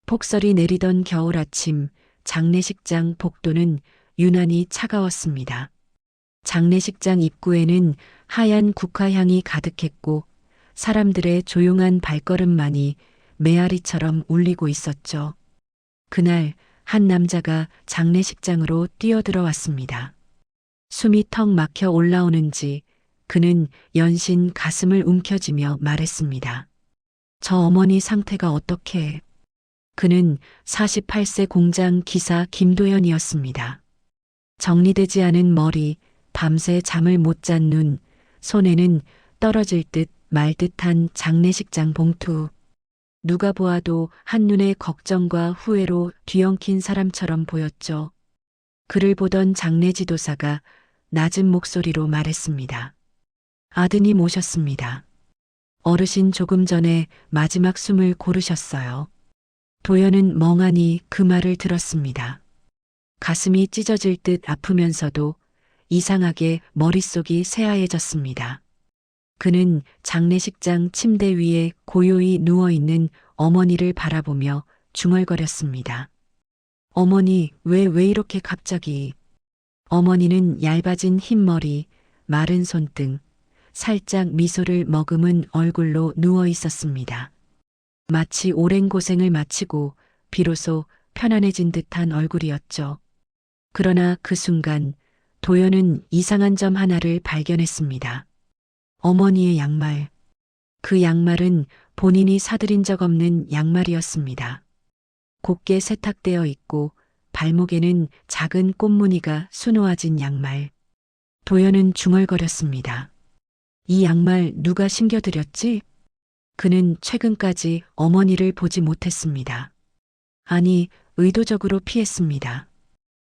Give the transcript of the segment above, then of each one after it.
폭설이 내리던 겨울 아침, 장례식장 복도는 유난히 차가웠습니다. 장례식장 입구에는 하얀 국화향이 가득했고 사람들의 조용한 발걸음만이 메아리처럼 울리고 있었죠. 그날 한 남자가 장례식장으로 뛰어들어왔습니다. 숨이 턱 막혀 올라오는지 그는 연신 가슴을 움켜쥐며 말했습니다. 저 어머니 상태가 어떻게? 그는 48세 공장 기사 김도연이었습니다. 정리되지 않은 머리, 밤새 잠을 못 잔 눈, 손에는 떨어질 듯 말 듯한 장례식장 봉투. 누가 보아도 한눈에 걱정과 후회로 뒤엉킨 사람처럼 보였죠. 그를 보던 장례 지도사가 낮은 목소리로 말했습니다. 아드님 오셨습니다. 어르신 조금 전에 마지막 숨을 고르셨어요. 도연은 멍하니 그 말을 들었습니다. 가슴이 찢어질 듯 아프면서도 이상하게 머릿속이 새하얘졌습니다. 그는 장례식장 침대 위에 고요히 누워있는 어머니를 바라보며 중얼거렸습니다. 어머니, 왜 이렇게 갑자기? 어머니는 얇아진 흰머리, 마른 손등, 살짝 미소를 머금은 얼굴로 누워 있었습니다. 마치 오랜 고생을 마치고 비로소 편안해진 듯한 얼굴이었죠. 그러나 그 순간 도연은 이상한 점 하나를 발견했습니다. 어머니의 양말. 그 양말은 본인이 사들인 적 없는 양말이었습니다. 곱게 세탁되어 있고 발목에는 작은 꽃무늬가 수놓아진 양말. 도연은 중얼거렸습니다. 이 양말 누가 신겨드렸지? 그는 최근까지 어머니를 보지 못했습니다. 아니, 의도적으로 피했습니다.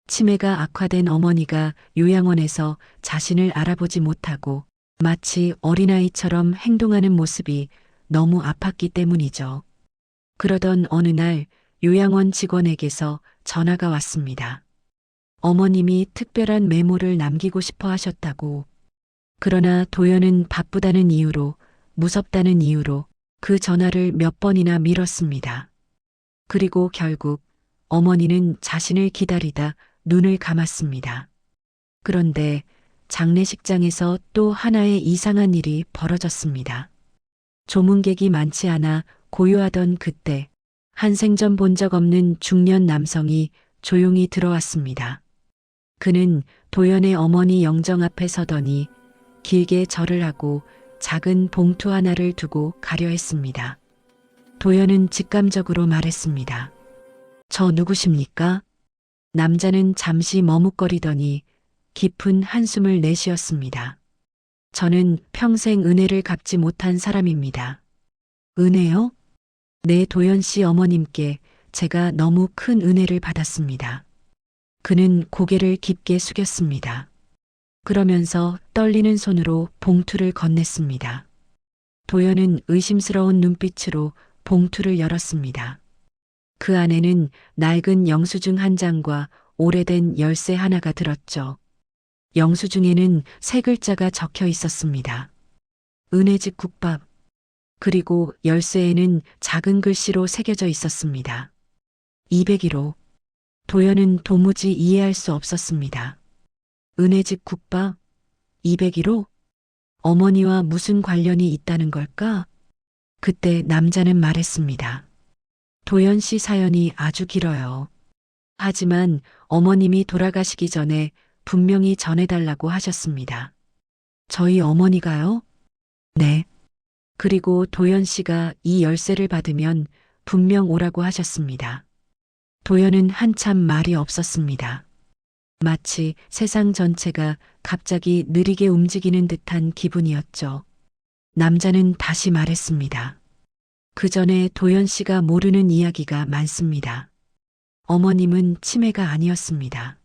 치매가 악화된 어머니가 요양원에서 자신을 알아보지 못하고 마치 어린아이처럼 행동하는 모습이 너무 아팠기 때문이죠. 그러던 어느 날 요양원 직원에게서 전화가 왔습니다. 어머님이 특별한 메모를 남기고 싶어 하셨다고. 그러나 도연은 바쁘다는 이유로, 무섭다는 이유로 그 전화를 몇 번이나 미뤘습니다. 그리고 결국 어머니는 자신을 기다리다 눈을 감았습니다. 그런데 장례식장에서 또 하나의 이상한 일이 벌어졌습니다. 조문객이 많지 않아 고요하던 그때 한 생전 본 적 없는 중년 남성이 조용히 들어왔습니다. 그는 도연의 어머니 영정 앞에 서더니 길게 절을 하고 작은 봉투 하나를 두고 가려 했습니다. 도연은 직감적으로 말했습니다. 저 누구십니까? 남자는 잠시 머뭇거리더니 깊은 한숨을 내쉬었습니다. 저는 평생 은혜를 갚지 못한 사람입니다. 은혜요? 네, 도연 씨 어머님께 제가 너무 큰 은혜를 받았습니다. 그는 고개를 깊게 숙였습니다. 그러면서 떨리는 손으로 봉투를 건넸습니다. 도연은 의심스러운 눈빛으로 봉투를 열었습니다. 그 안에는 낡은 영수증 한 장과 오래된 열쇠 하나가 들었죠. 영수증에는 세 글자가 적혀 있었습니다. 은혜집 국밥. 그리고 열쇠에는 작은 글씨로 새겨져 있었습니다. 201호. 도연은 도무지 이해할 수 없었습니다. 은혜집 국밥? 201호? 어머니와 무슨 관련이 있다는 걸까? 그때 남자는 말했습니다. 도연 씨 사연이 아주 길어요. 하지만 어머님이 돌아가시기 전에 분명히 전해달라고 하셨습니다. 저희 어머니가요? 네. 그리고 도연 씨가 이 열쇠를 받으면 분명 오라고 하셨습니다. 도연은 한참 말이 없었습니다. 마치 세상 전체가 갑자기 느리게 움직이는 듯한 기분이었죠. 남자는 다시 말했습니다. 그 전에 도연 씨가 모르는 이야기가 많습니다. 어머님은 치매가 아니었습니다.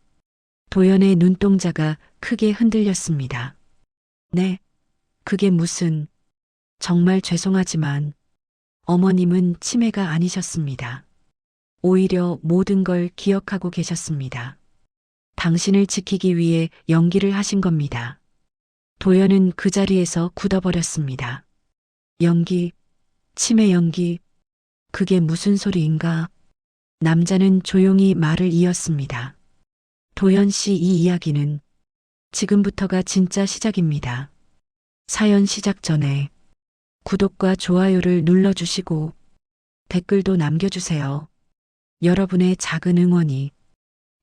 도연의 눈동자가 크게 흔들렸습니다. 네, 그게 무슨... 정말 죄송하지만 어머님은 치매가 아니셨습니다. 오히려 모든 걸 기억하고 계셨습니다. 당신을 지키기 위해 연기를 하신 겁니다. 도연은 그 자리에서 굳어버렸습니다. 연기, 치매 연기, 그게 무슨 소리인가? 남자는 조용히 말을 이었습니다. 도연 씨, 이 이야기는 지금부터가 진짜 시작입니다. 사연 시작 전에 구독과 좋아요를 눌러주시고 댓글도 남겨주세요. 여러분의 작은 응원이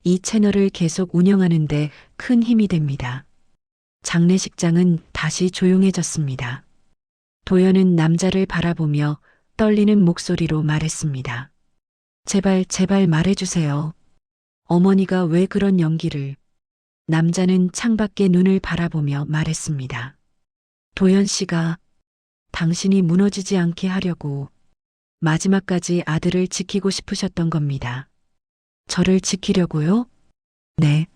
이 채널을 계속 운영하는데 큰 힘이 됩니다. 장례식장은 다시 조용해졌습니다. 도연은 남자를 바라보며 떨리는 목소리로 말했습니다. 제발, 제발 말해주세요. 어머니가 왜 그런 연기를? 남자는 창밖에 눈을 바라보며 말했습니다. 도연 씨가 당신이 무너지지 않게 하려고 마지막까지 아들을 지키고 싶으셨던 겁니다. 저를 지키려고요? 네.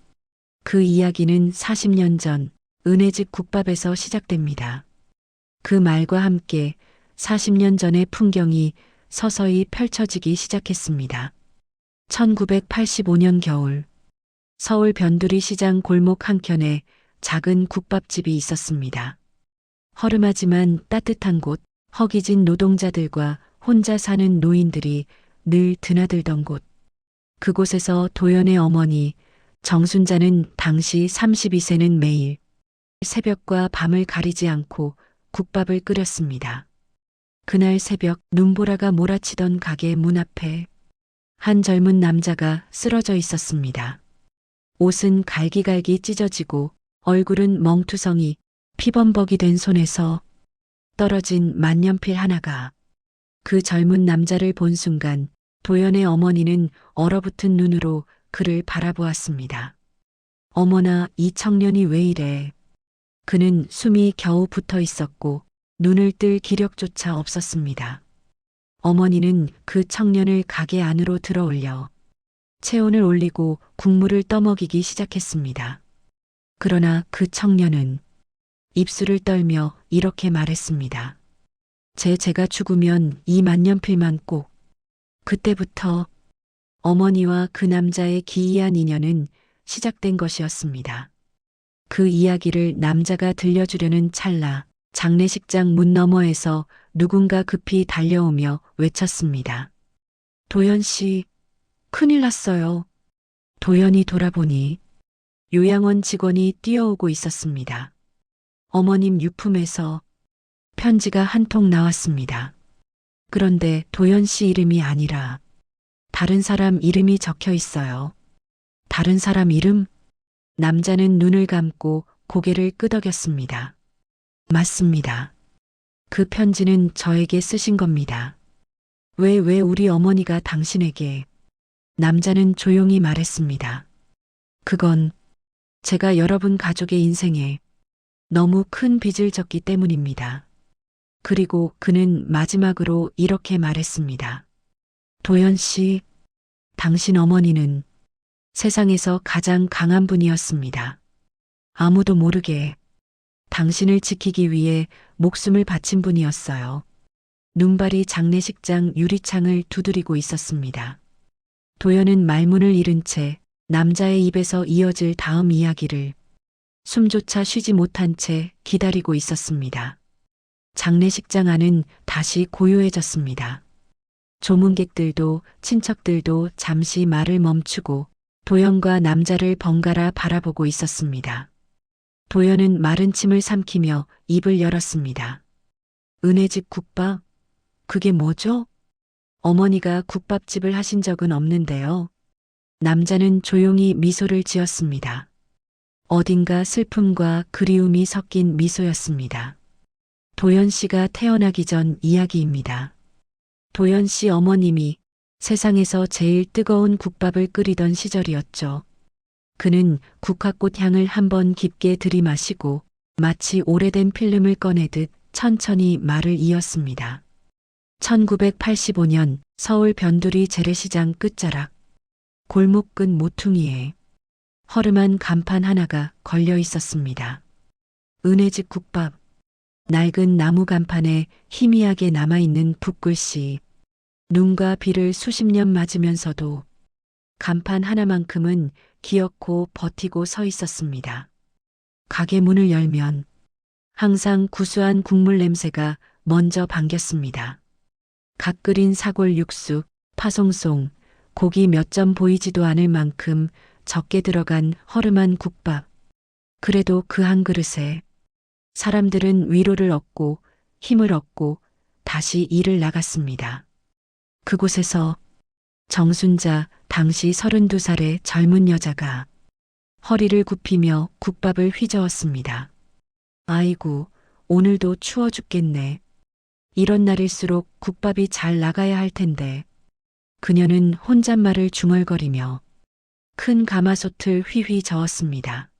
그 이야기는 40년 전 은혜집 국밥에서 시작됩니다. 그 말과 함께 40년 전의 풍경이 서서히 펼쳐지기 시작했습니다. 1985년 겨울, 서울 변두리 시장 골목 한켠에 작은 국밥집이 있었습니다. 허름하지만 따뜻한 곳, 허기진 노동자들과 혼자 사는 노인들이 늘 드나들던 곳. 그곳에서 도연의 어머니 정순자는 당시 32세는 매일 새벽과 밤을 가리지 않고 국밥을 끓였습니다. 그날 새벽 눈보라가 몰아치던 가게 문 앞에 한 젊은 남자가 쓰러져 있었습니다. 옷은 갈기갈기 찢어지고 얼굴은 멍투성이 피범벅이 된 손에서 떨어진 만년필 하나가. 그 젊은 남자를 본 순간 도연의 어머니는 얼어붙은 눈으로 그를 바라보았습니다. 어머나, 이 청년이 왜 이래? 그는 숨이 겨우 붙어 있었고 눈을 뜰 기력조차 없었습니다. 어머니는 그 청년을 가게 안으로 들어올려 체온을 올리고 국물을 떠먹이기 시작했습니다. 그러나 그 청년은 입술을 떨며 이렇게 말했습니다. 제가 죽으면 이 만년필만 꼭. 그때부터 어머니와 그 남자의 기이한 인연은 시작된 것이었습니다. 그 이야기를 남자가 들려주려는 찰나 장례식장 문 너머에서 누군가 급히 달려오며 외쳤습니다. 도연 씨, 큰일 났어요. 도연이 돌아보니 요양원 직원이 뛰어오고 있었습니다. 어머님 유품에서 편지가 한 통 나왔습니다. 그런데 도연 씨 이름이 아니라 다른 사람 이름이 적혀 있어요. 다른 사람 이름? 남자는 눈을 감고 고개를 끄덕였습니다. 맞습니다. 그 편지는 저에게 쓰신 겁니다. 왜 우리 어머니가 당신에게? 남자는 조용히 말했습니다. 그건 제가 여러분 가족의 인생에 너무 큰 빚을 졌기 때문입니다. 그리고 그는 마지막으로 이렇게 말했습니다. 도연 씨, 당신 어머니는 세상에서 가장 강한 분이었습니다. 아무도 모르게 당신을 지키기 위해 목숨을 바친 분이었어요. 눈발이 장례식장 유리창을 두드리고 있었습니다. 도연은 말문을 잃은 채 남자의 입에서 이어질 다음 이야기를 숨조차 쉬지 못한 채 기다리고 있었습니다. 장례식장 안은 다시 고요해졌습니다. 조문객들도 친척들도 잠시 말을 멈추고 도연과 남자를 번갈아 바라보고 있었습니다. 도연은 마른 침을 삼키며 입을 열었습니다. 은혜집 국밥? 그게 뭐죠? 어머니가 국밥집을 하신 적은 없는데요. 남자는 조용히 미소를 지었습니다. 어딘가 슬픔과 그리움이 섞인 미소였습니다. 도연 씨가 태어나기 전 이야기입니다. 도연 씨 어머님이 세상에서 제일 뜨거운 국밥을 끓이던 시절이었죠. 그는 국화꽃 향을 한번 깊게 들이마시고 마치 오래된 필름을 꺼내듯 천천히 말을 이었습니다. 1985년 서울 변두리 재래시장 끝자락 골목 끝 모퉁이에 허름한 간판 하나가 걸려 있었습니다. 은혜집 국밥. 낡은 나무 간판에 희미하게 남아있는 붓글씨. 눈과 비를 수십 년 맞으면서도 간판 하나만큼은 기어코 버티고 서 있었습니다. 가게 문을 열면 항상 구수한 국물 냄새가 먼저 반겼습니다. 갓 끓인 사골 육수, 파송송, 고기 몇 점 보이지도 않을 만큼 적게 들어간 허름한 국밥. 그래도 그 한 그릇에 사람들은 위로를 얻고 힘을 얻고 다시 일을 나갔습니다. 그곳에서 정순자, 당시 32살의 젊은 여자가 허리를 굽히며 국밥을 휘저었습니다. 아이고, 오늘도 추워 죽겠네. 이런 날일수록 국밥이 잘 나가야 할 텐데. 그녀는 혼잣말을 중얼거리며 큰 가마솥을 휘휘 저었습니다.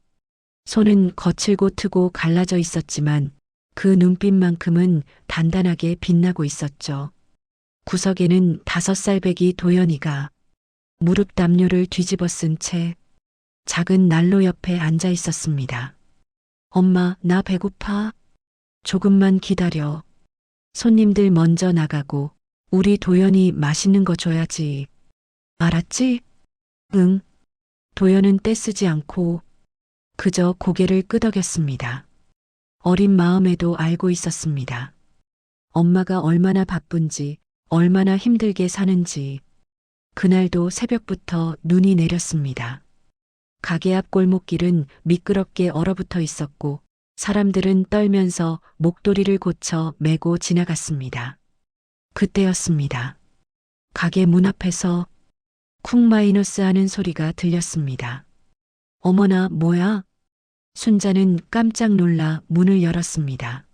손은 거칠고 트고 갈라져 있었지만 그 눈빛만큼은 단단하게 빛나고 있었죠. 구석에는 5살배기 도연이가 무릎 담요를 뒤집어 쓴 채 작은 난로 옆에 앉아 있었습니다. 엄마, 나 배고파. 조금만 기다려. 손님들 먼저 나가고 우리 도연이 맛있는 거 줘야지. 알았지? 응. 도연은 떼쓰지 않고 그저 고개를 끄덕였습니다. 어린 마음에도 알고 있었습니다. 엄마가 얼마나 바쁜지, 얼마나 힘들게 사는지. 그날도 새벽부터 눈이 내렸습니다. 가게 앞 골목길은 미끄럽게 얼어붙어 있었고 사람들은 떨면서 목도리를 고쳐 메고 지나갔습니다. 그때였습니다. 가게 문 앞에서 쿵 마이너스 하는 소리가 들렸습니다. 어머나, 뭐야? 순자는 깜짝 놀라 문을 열었습니다.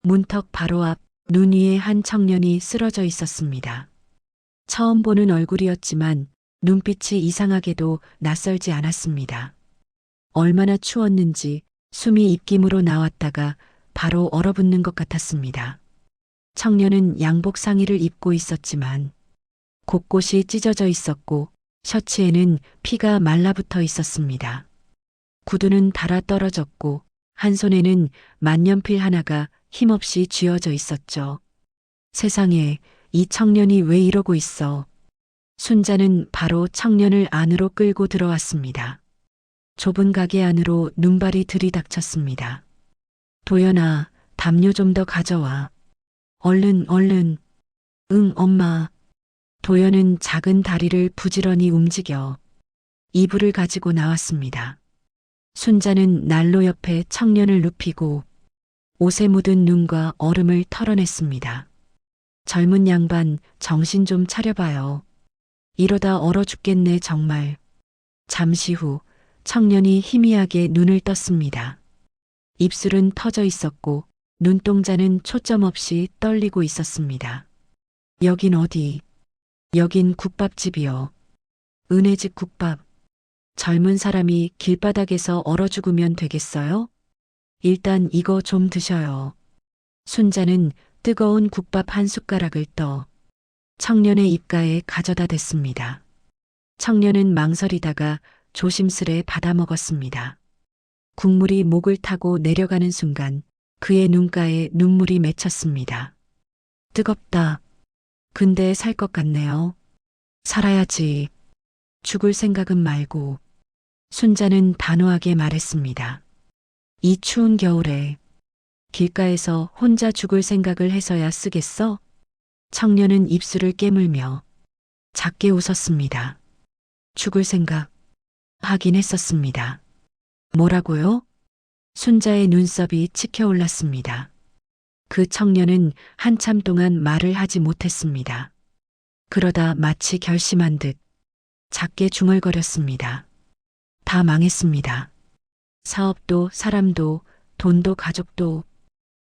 문턱 바로 앞 눈 위에 한 청년이 쓰러져 있었습니다. 처음 보는 얼굴이었지만 눈빛이 이상하게도 낯설지 않았습니다. 얼마나 추웠는지 숨이 입김으로 나왔다가 바로 얼어붙는 것 같았습니다. 청년은 양복 상의를 입고 있었지만 곳곳이 찢어져 있었고 셔츠에는 피가 말라붙어 있었습니다. 구두는 닳아 떨어졌고 한 손에는 만년필 하나가 힘없이 쥐어져 있었죠. 세상에, 이 청년이 왜 이러고 있어? 순자는 바로 청년을 안으로 끌고 들어왔습니다. 좁은 가게 안으로 눈발이 들이닥쳤습니다. 도연아, 담요 좀 더 가져와. 얼른, 얼른. 응, 엄마. 도연은 작은 다리를 부지런히 움직여 이불을 가지고 나왔습니다. 순자는 난로 옆에 청년을 눕히고 옷에 묻은 눈과 얼음을 털어냈습니다. 젊은 양반, 정신 좀 차려봐요. 이러다 얼어 죽겠네, 정말. 잠시 후 청년이 희미하게 눈을 떴습니다. 입술은 터져 있었고 눈동자는 초점 없이 떨리고 있었습니다. 여긴 어디? 여긴 국밥집이요. 은혜집 국밥. 젊은 사람이 길바닥에서 얼어 죽으면 되겠어요? 일단 이거 좀 드셔요. 순자는 뜨거운 국밥 한 숟가락을 떠 청년의 입가에 가져다 댔습니다. 청년은 망설이다가 조심스레 받아 먹었습니다. 국물이 목을 타고 내려가는 순간 그의 눈가에 눈물이 맺혔습니다. 뜨겁다. 근데 살 것 같네요. 살아야지. 죽을 생각은 말고. 순자는 단호하게 말했습니다. 이 추운 겨울에 길가에서 혼자 죽을 생각을 해서야 쓰겠어? 청년은 입술을 깨물며 작게 웃었습니다. 죽을 생각 하긴 했었습니다. 뭐라고요? 순자의 눈썹이 치켜올랐습니다. 그 청년은 한참 동안 말을 하지 못했습니다. 그러다 마치 결심한 듯 작게 중얼거렸습니다. 다 망했습니다. 사업도 사람도 돈도 가족도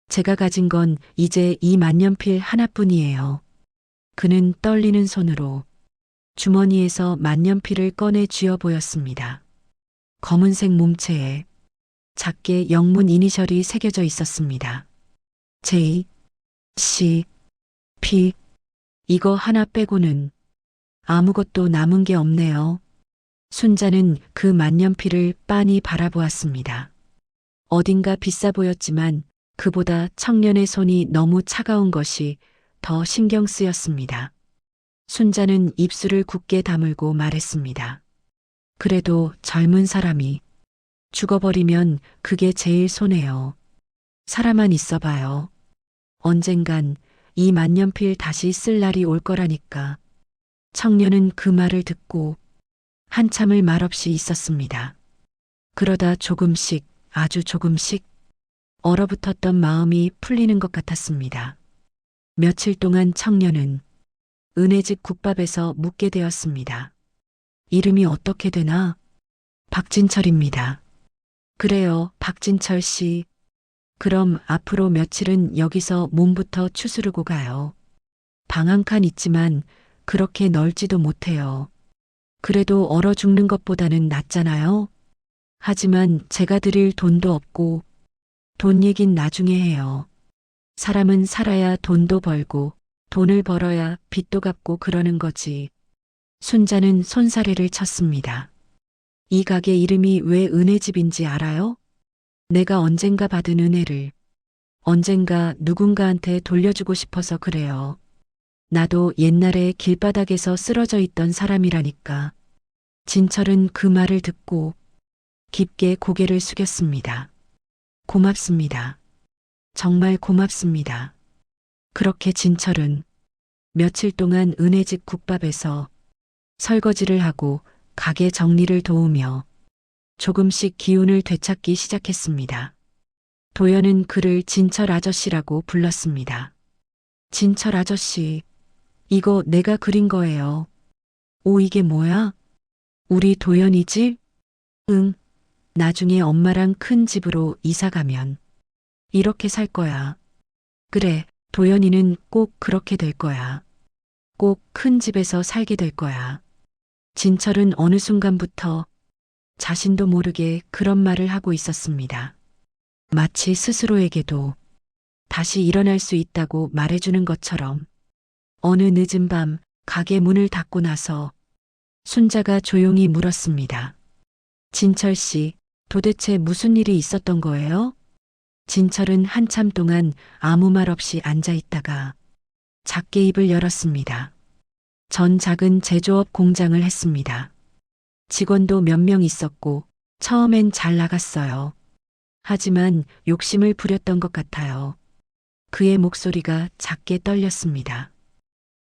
제가 가진 건 이제 이 만년필 하나뿐이에요. 그는 떨리는 손으로 주머니에서 만년필을 꺼내 쥐어 보였습니다. 검은색 몸체에 작게 영문 이니셜이 새겨져 있었습니다. J, C, P. 이거 하나 빼고는 아무것도 남은 게 없네요. 순자는 그 만년필을 빤히 바라보았습니다. 어딘가 비싸 보였지만 그보다 청년의 손이 너무 차가운 것이 더 신경 쓰였습니다. 순자는 입술을 굳게 다물고 말했습니다. 그래도 젊은 사람이 죽어버리면 그게 제일 손해요. 살아만 있어봐요. 언젠간 이 만년필 다시 쓸 날이 올 거라니까. 청년은 그 말을 듣고 한참을 말없이 있었습니다. 그러다 조금씩, 아주 조금씩 얼어붙었던 마음이 풀리는 것 같았습니다. 며칠 동안 청년은 은혜집 국밥에서 묵게 되었습니다. 이름이 어떻게 되나? 박진철입니다. 그래요, 박진철 씨. 그럼 앞으로 며칠은 여기서 몸부터 추스르고 가요. 방 한 칸 있지만 그렇게 넓지도 못해요. 그래도 얼어 죽는 것보다는 낫잖아요. 하지만 제가 드릴 돈도 없고 돈 얘긴 나중에 해요. 사람은 살아야 돈도 벌고 돈을 벌어야 빚도 갚고 그러는 거지. 순자는 손사래를 쳤습니다. 이 가게 이름이 왜 은혜집인지 알아요? 내가 언젠가 받은 은혜를 언젠가 누군가한테 돌려주고 싶어서 그래요. 나도 옛날에 길바닥에서 쓰러져 있던 사람이라니까. 진철은 그 말을 듣고 깊게 고개를 숙였습니다. 고맙습니다. 정말 고맙습니다. 그렇게 진철은 며칠 동안 은혜집 국밥에서 설거지를 하고 가게 정리를 도우며 조금씩 기운을 되찾기 시작했습니다. 도연은 그를 진철 아저씨라고 불렀습니다. 진철 아저씨, 이거 내가 그린 거예요. 오, 이게 뭐야? 우리 도연이지? 응, 나중에 엄마랑 큰 집으로 이사 가면 이렇게 살 거야. 그래, 도연이는 꼭 그렇게 될 거야. 꼭 큰 집에서 살게 될 거야. 진철은 어느 순간부터 자신도 모르게 그런 말을 하고 있었습니다. 마치 스스로에게도 다시 일어날 수 있다고 말해주는 것처럼. 어느 늦은 밤 가게 문을 닫고 나서 순자가 조용히 물었습니다. 진철 씨, 도대체 무슨 일이 있었던 거예요? 진철은 한참 동안 아무 말 없이 앉아 있다가 작게 입을 열었습니다. 전 작은 제조업 공장을 했습니다. 직원도 몇 명 있었고 처음엔 잘 나갔어요. 하지만 욕심을 부렸던 것 같아요. 그의 목소리가 작게 떨렸습니다.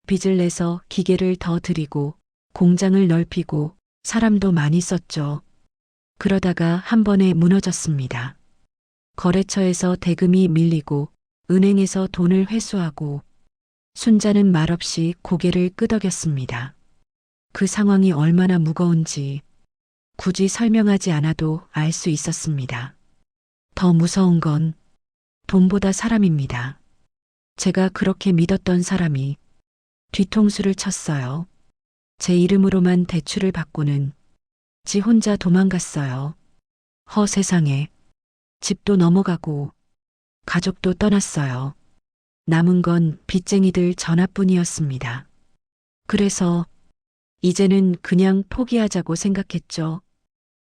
빚을 내서 기계를 더 들이고 공장을 넓히고 사람도 많이 썼죠. 그러다가 한 번에 무너졌습니다. 거래처에서 대금이 밀리고 은행에서 돈을 회수하고 순자는 말없이 고개를 끄덕였습니다. 그 상황이 얼마나 무거운지 굳이 설명하지 않아도 알 수 있었습니다. 더 무서운 건 돈보다 사람입니다. 제가 그렇게 믿었던 사람이 뒤통수를 쳤어요. 제 이름으로만 대출을 받고는 지 혼자 도망갔어요. 세상에. 집도 넘어가고 가족도 떠났어요. 남은 건 빚쟁이들 전화뿐이었습니다. 그래서 이제는 그냥 포기하자고 생각했죠.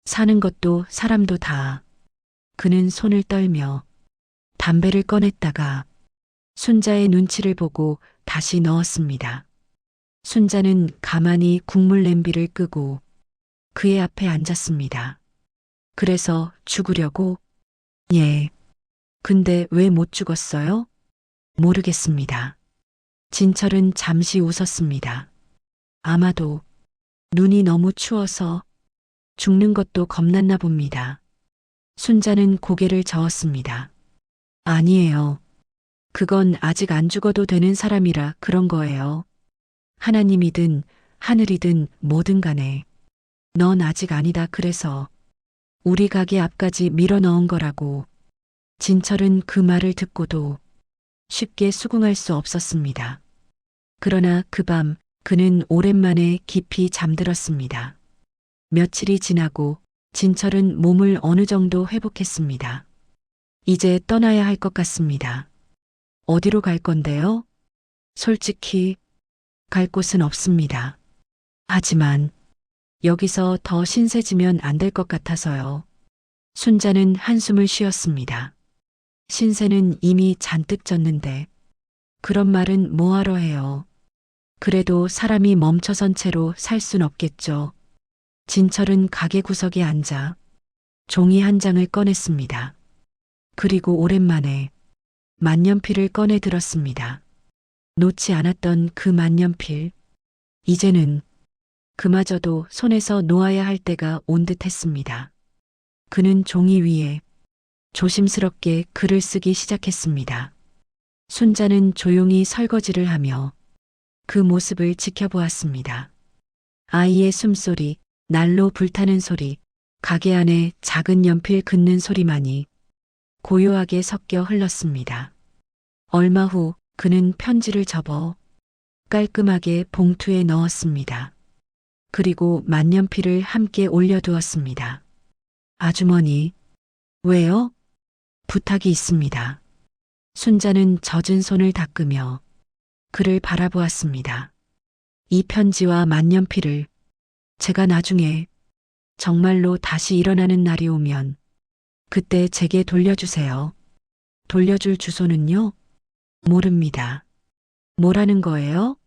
사는 것도 사람도 다. 그는 손을 떨며 담배를 꺼냈다가 순자의 눈치를 보고 다시 넣었습니다. 순자는 가만히 국물 냄비를 끄고 그의 앞에 앉았습니다. 그래서 죽으려고? 예. 근데 왜 못 죽었어요? 모르겠습니다. 진철은 잠시 웃었습니다. 아마도 눈이 너무 추워서 죽는 것도 겁났나 봅니다. 순자는 고개를 저었습니다. 아니에요. 그건 아직 안 죽어도 되는 사람이라 그런 거예요. 하나님이든 하늘이든 뭐든 간에 넌 아직 아니다 그래서 우리 가게 앞까지 밀어 넣은 거라고. 진철은 그 말을 듣고도 쉽게 수긍할 수 없었습니다. 그러나 그 밤 그는 오랜만에 깊이 잠들었습니다. 며칠이 지나고 진철은 몸을 어느 정도 회복했습니다. 이제 떠나야 할 것 같습니다. 어디로 갈 건데요? 솔직히 갈 곳은 없습니다. 하지만 여기서 더 신세지면 안 될 것 같아서요. 순자는 한숨을 쉬었습니다. 신세는 이미 잔뜩 졌는데 그런 말은 뭐하러 해요. 그래도 사람이 멈춰선 채로 살 순 없겠죠. 진철은 가게 구석에 앉아 종이 한 장을 꺼냈습니다. 그리고 오랜만에 만년필을 꺼내 들었습니다. 놓지 않았던 그 만년필. 이제는 그마저도 손에서 놓아야 할 때가 온 듯했습니다. 그는 종이 위에 조심스럽게 글을 쓰기 시작했습니다. 순자는 조용히 설거지를 하며 그 모습을 지켜보았습니다. 아이의 숨소리, 난로 불타는 소리, 가게 안에 작은 연필 긋는 소리만이 고요하게 섞여 흘렀습니다. 얼마 후 그는 편지를 접어 깔끔하게 봉투에 넣었습니다. 그리고 만년필을 함께 올려두었습니다. 아주머니, 왜요? 부탁이 있습니다. 순자는 젖은 손을 닦으며 그를 바라보았습니다. 이 편지와 만년필을 제가 나중에 정말로 다시 일어나는 날이 오면 그때 제게 돌려주세요. 돌려줄 주소는요? 모릅니다. 뭐라는 거예요?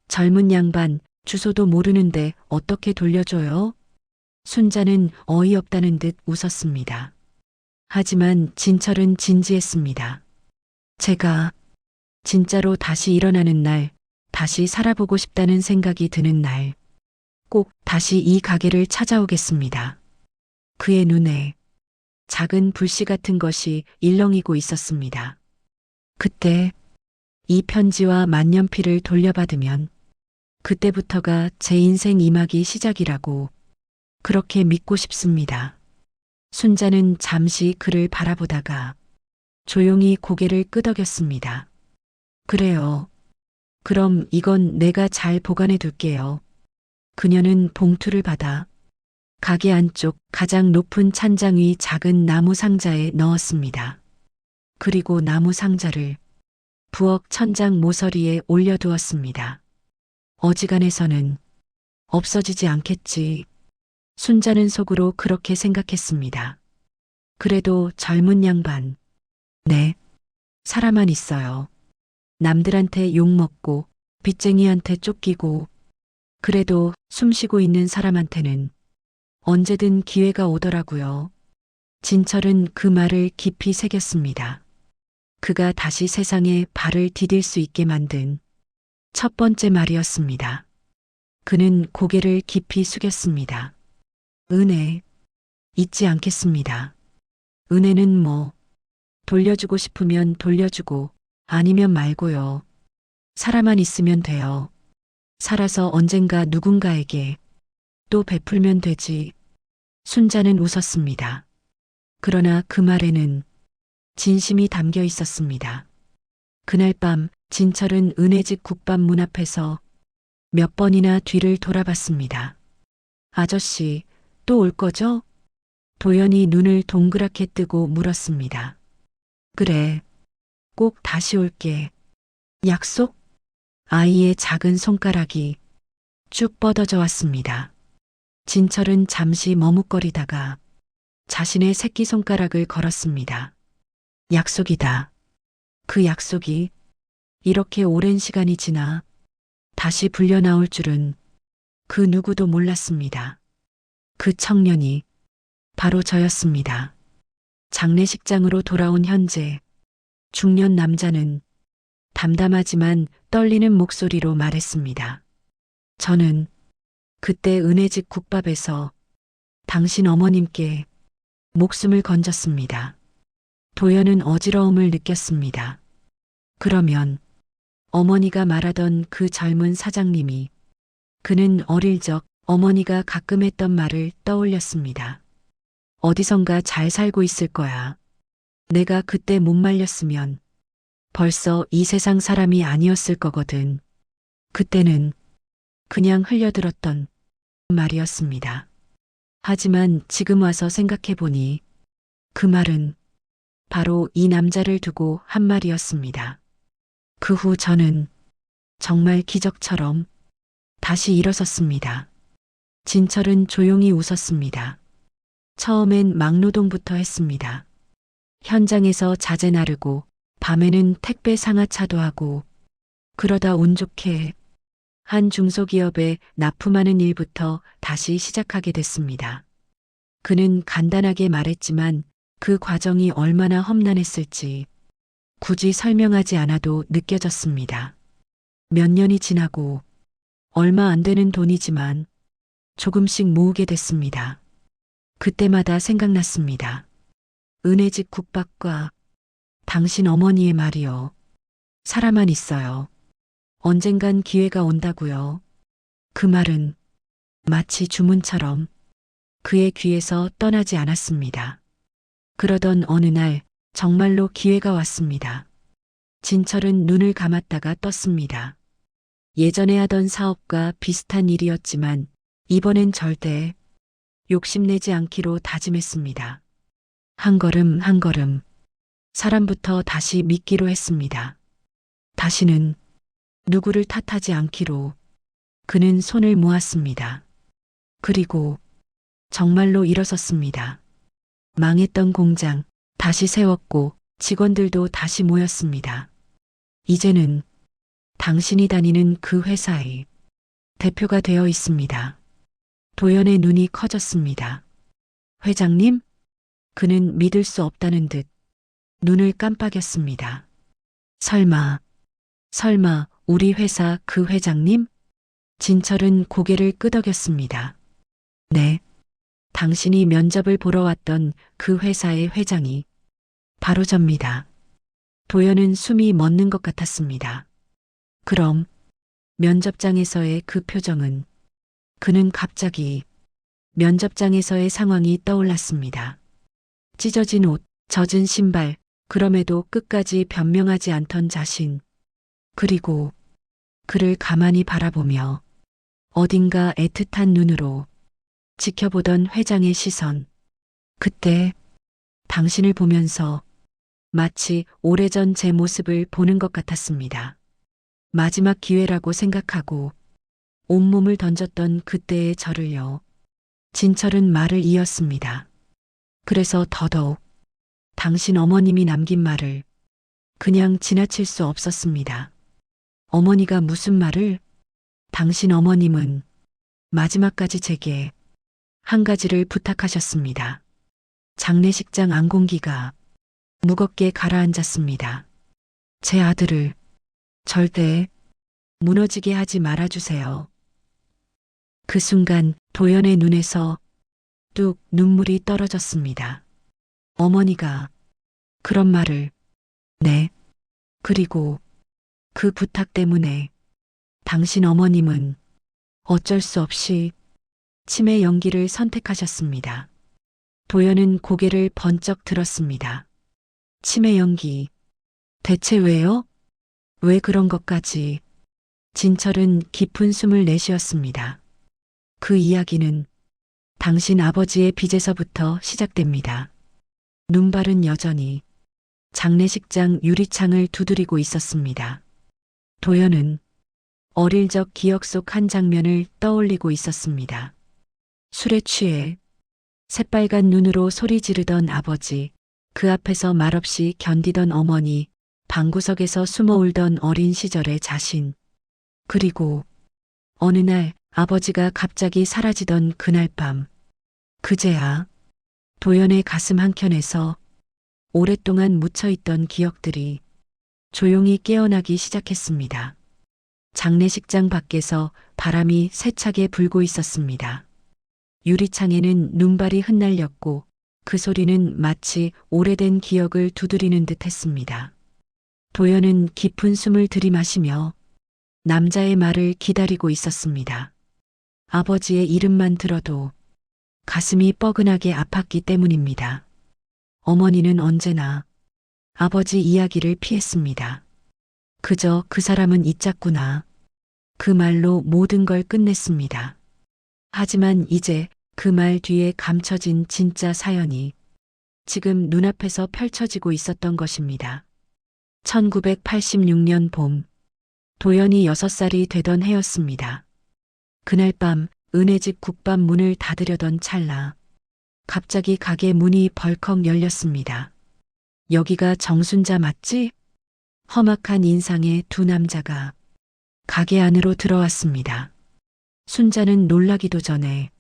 젊은 양반, 주소도 모르는데 어떻게 돌려줘요? 순자는 어이없다는 듯 웃었습니다. 하지만 진철은 진지했습니다. 제가 진짜로 다시 일어나는 날, 다시 살아보고 싶다는 생각이 드는 날, 꼭 다시 이 가게를 찾아오겠습니다. 그의 눈에 작은 불씨 같은 것이 일렁이고 있었습니다. 그때 이 편지와 만년필을 돌려받으면 그때부터가 제 인생 이막이 시작이라고 그렇게 믿고 싶습니다. 순자는 잠시 그를 바라보다가 조용히 고개를 끄덕였습니다. 그래요. 그럼 이건 내가 잘 보관해 둘게요. 그녀는 봉투를 받아 가게 안쪽 가장 높은 찬장 위 작은 나무 상자에 넣었습니다. 그리고 나무 상자를 부엌 천장 모서리에 올려두었습니다. 어지간해서는 없어지지 않겠지. 순자는 속으로 그렇게 생각했습니다. 그래도 젊은 양반, 네, 살아만 있어요. 남들한테 욕먹고 빚쟁이한테 쫓기고 그래도 숨쉬고 있는 사람한테는 언제든 기회가 오더라고요. 진철은 그 말을 깊이 새겼습니다. 그가 다시 세상에 발을 디딜 수 있게 만든 첫 번째 말이었습니다. 그는 고개를 깊이 숙였습니다. 은혜, 잊지 않겠습니다. 은혜는 뭐, 돌려주고 싶으면 돌려주고 아니면 말고요. 살아만 있으면 돼요. 살아서 언젠가 누군가에게 또 베풀면 되지. 순자는 웃었습니다. 그러나 그 말에는 진심이 담겨 있었습니다. 그날 밤 진철은 은혜집 국밥 문 앞에서 몇 번이나 뒤를 돌아봤습니다. 아저씨, 또 올 거죠? 도연이 눈을 동그랗게 뜨고 물었습니다. 그래, 꼭 다시 올게. 약속? 아이의 작은 손가락이 쭉 뻗어져 왔습니다. 진철은 잠시 머뭇거리다가 자신의 새끼손가락을 걸었습니다. 약속이다. 그 약속이 이렇게 오랜 시간이 지나 다시 불려 나올 줄은 그 누구도 몰랐습니다. 그 청년이 바로 저였습니다. 장례식장으로 돌아온 현재 중년 남자는 담담하지만 떨리는 목소리로 말했습니다. 저는 그때 은혜집 국밥에서 당신 어머님께 목숨을 건졌습니다. 도연은 어지러움을 느꼈습니다. 그러면 어머니가 말하던 그 젊은 사장님이 그는 어릴 적 어머니가 가끔 했던 말을 떠올렸습니다. 어디선가 잘 살고 있을 거야. 내가 그때 못 말렸으면 벌써 이 세상 사람이 아니었을 거거든. 그때는 그냥 흘려들었던 말이었습니다. 하지만 지금 와서 생각해보니 그 말은 바로 이 남자를 두고 한 말이었습니다. 그 후 저는 정말 기적처럼 다시 일어섰습니다. 진철은 조용히 웃었습니다. 처음엔 막노동부터 했습니다. 현장에서 자재 나르고 밤에는 택배 상하차도 하고 그러다 운 좋게 한 중소기업에 납품하는 일부터 다시 시작하게 됐습니다. 그는 간단하게 말했지만 그 과정이 얼마나 험난했을지 굳이 설명하지 않아도 느껴졌습니다. 몇 년이 지나고 얼마 안 되는 돈이지만 조금씩 모으게 됐습니다. 그때마다 생각났습니다. 은혜집 국밥과 당신 어머니의 말이요. 살아만 있어요. 언젠간 기회가 온다고요. 그 말은 마치 주문처럼 그의 귀에서 떠나지 않았습니다. 그러던 어느 날 정말로 기회가 왔습니다. 진철은 눈을 감았다가 떴습니다. 예전에 하던 사업과 비슷한 일이었지만 이번엔 절대 욕심내지 않기로 다짐했습니다. 한 걸음 한 걸음 사람부터 다시 믿기로 했습니다. 다시는 누구를 탓하지 않기로 그는 손을 모았습니다. 그리고 정말로 일어섰습니다. 망했던 공장 다시 세웠고 직원들도 다시 모였습니다. 이제는 당신이 다니는 그 회사의 대표가 되어 있습니다. 도연의 눈이 커졌습니다. 회장님? 그는 믿을 수 없다는 듯 눈을 깜빡였습니다. 설마 우리 회사 그 회장님? 진철은 고개를 끄덕였습니다. 네. 당신이 면접을 보러 왔던 그 회사의 회장이 바로 접니다. 도연은 숨이 멎는 것 같았습니다. 그럼 면접장에서의 그 표정은 그는 갑자기 면접장에서의 상황이 떠올랐습니다. 찢어진 옷, 젖은 신발, 그럼에도 끝까지 변명하지 않던 자신. 그리고 그를 가만히 바라보며 어딘가 애틋한 눈으로 지켜보던 회장의 시선. 그때 당신을 보면서 마치 오래전 제 모습을 보는 것 같았습니다. 마지막 기회라고 생각하고 온몸을 던졌던 그때의 저를요. 진철은 말을 이었습니다. 그래서 더더욱 당신 어머님이 남긴 말을 그냥 지나칠 수 없었습니다. 어머니가 무슨 말을? 당신 어머님은 마지막까지 제게 한 가지를 부탁하셨습니다. 장례식장 안공기가 무겁게 가라앉았습니다. 제 아들을 절대 무너지게 하지 말아주세요. 그 순간 도연의 눈에서 뚝 눈물이 떨어졌습니다. 어머니가 그런 말을, 네. 그리고 그 부탁 때문에 당신 어머님은 어쩔 수 없이 치매 연기를 선택하셨습니다. 도연은 고개를 번쩍 들었습니다. 치매 연기. 대체 왜요? 왜 그런 것까지? 진철은 깊은 숨을 내쉬었습니다. 그 이야기는 당신 아버지의 빚에서부터 시작됩니다. 눈발은 여전히 장례식장 유리창을 두드리고 있었습니다. 도연은 어릴 적 기억 속 한 장면을 떠올리고 있었습니다. 술에 취해 새빨간 눈으로 소리 지르던 아버지, 그 앞에서 말없이 견디던 어머니, 방구석에서 숨어 울던 어린 시절의 자신. 그리고 어느 날 아버지가 갑자기 사라지던 그날 밤. 그제야 도연의 가슴 한켠에서 오랫동안 묻혀있던 기억들이 조용히 깨어나기 시작했습니다. 장례식장 밖에서 바람이 세차게 불고 있었습니다. 유리창에는 눈발이 흩날렸고 그 소리는 마치 오래된 기억을 두드리는 듯 했습니다. 도연은 깊은 숨을 들이마시며 남자의 말을 기다리고 있었습니다. 아버지의 이름만 들어도 가슴이 뻐근하게 아팠기 때문입니다. 어머니는 언제나 아버지 이야기를 피했습니다. 그저 그 사람은 잊었구나. 그 말로 모든 걸 끝냈습니다. 하지만 이제 그 말 뒤에 감춰진 진짜 사연이 지금 눈앞에서 펼쳐지고 있었던 것입니다. 1986년 봄, 도연이 6살이 되던 해였습니다. 그날 밤 은혜집 국밥 문을 닫으려던 찰나 갑자기 가게 문이 벌컥 열렸습니다. 여기가 정순자 맞지? 험악한 인상의 두 남자가 가게 안으로 들어왔습니다. 순자는 놀라기도 전에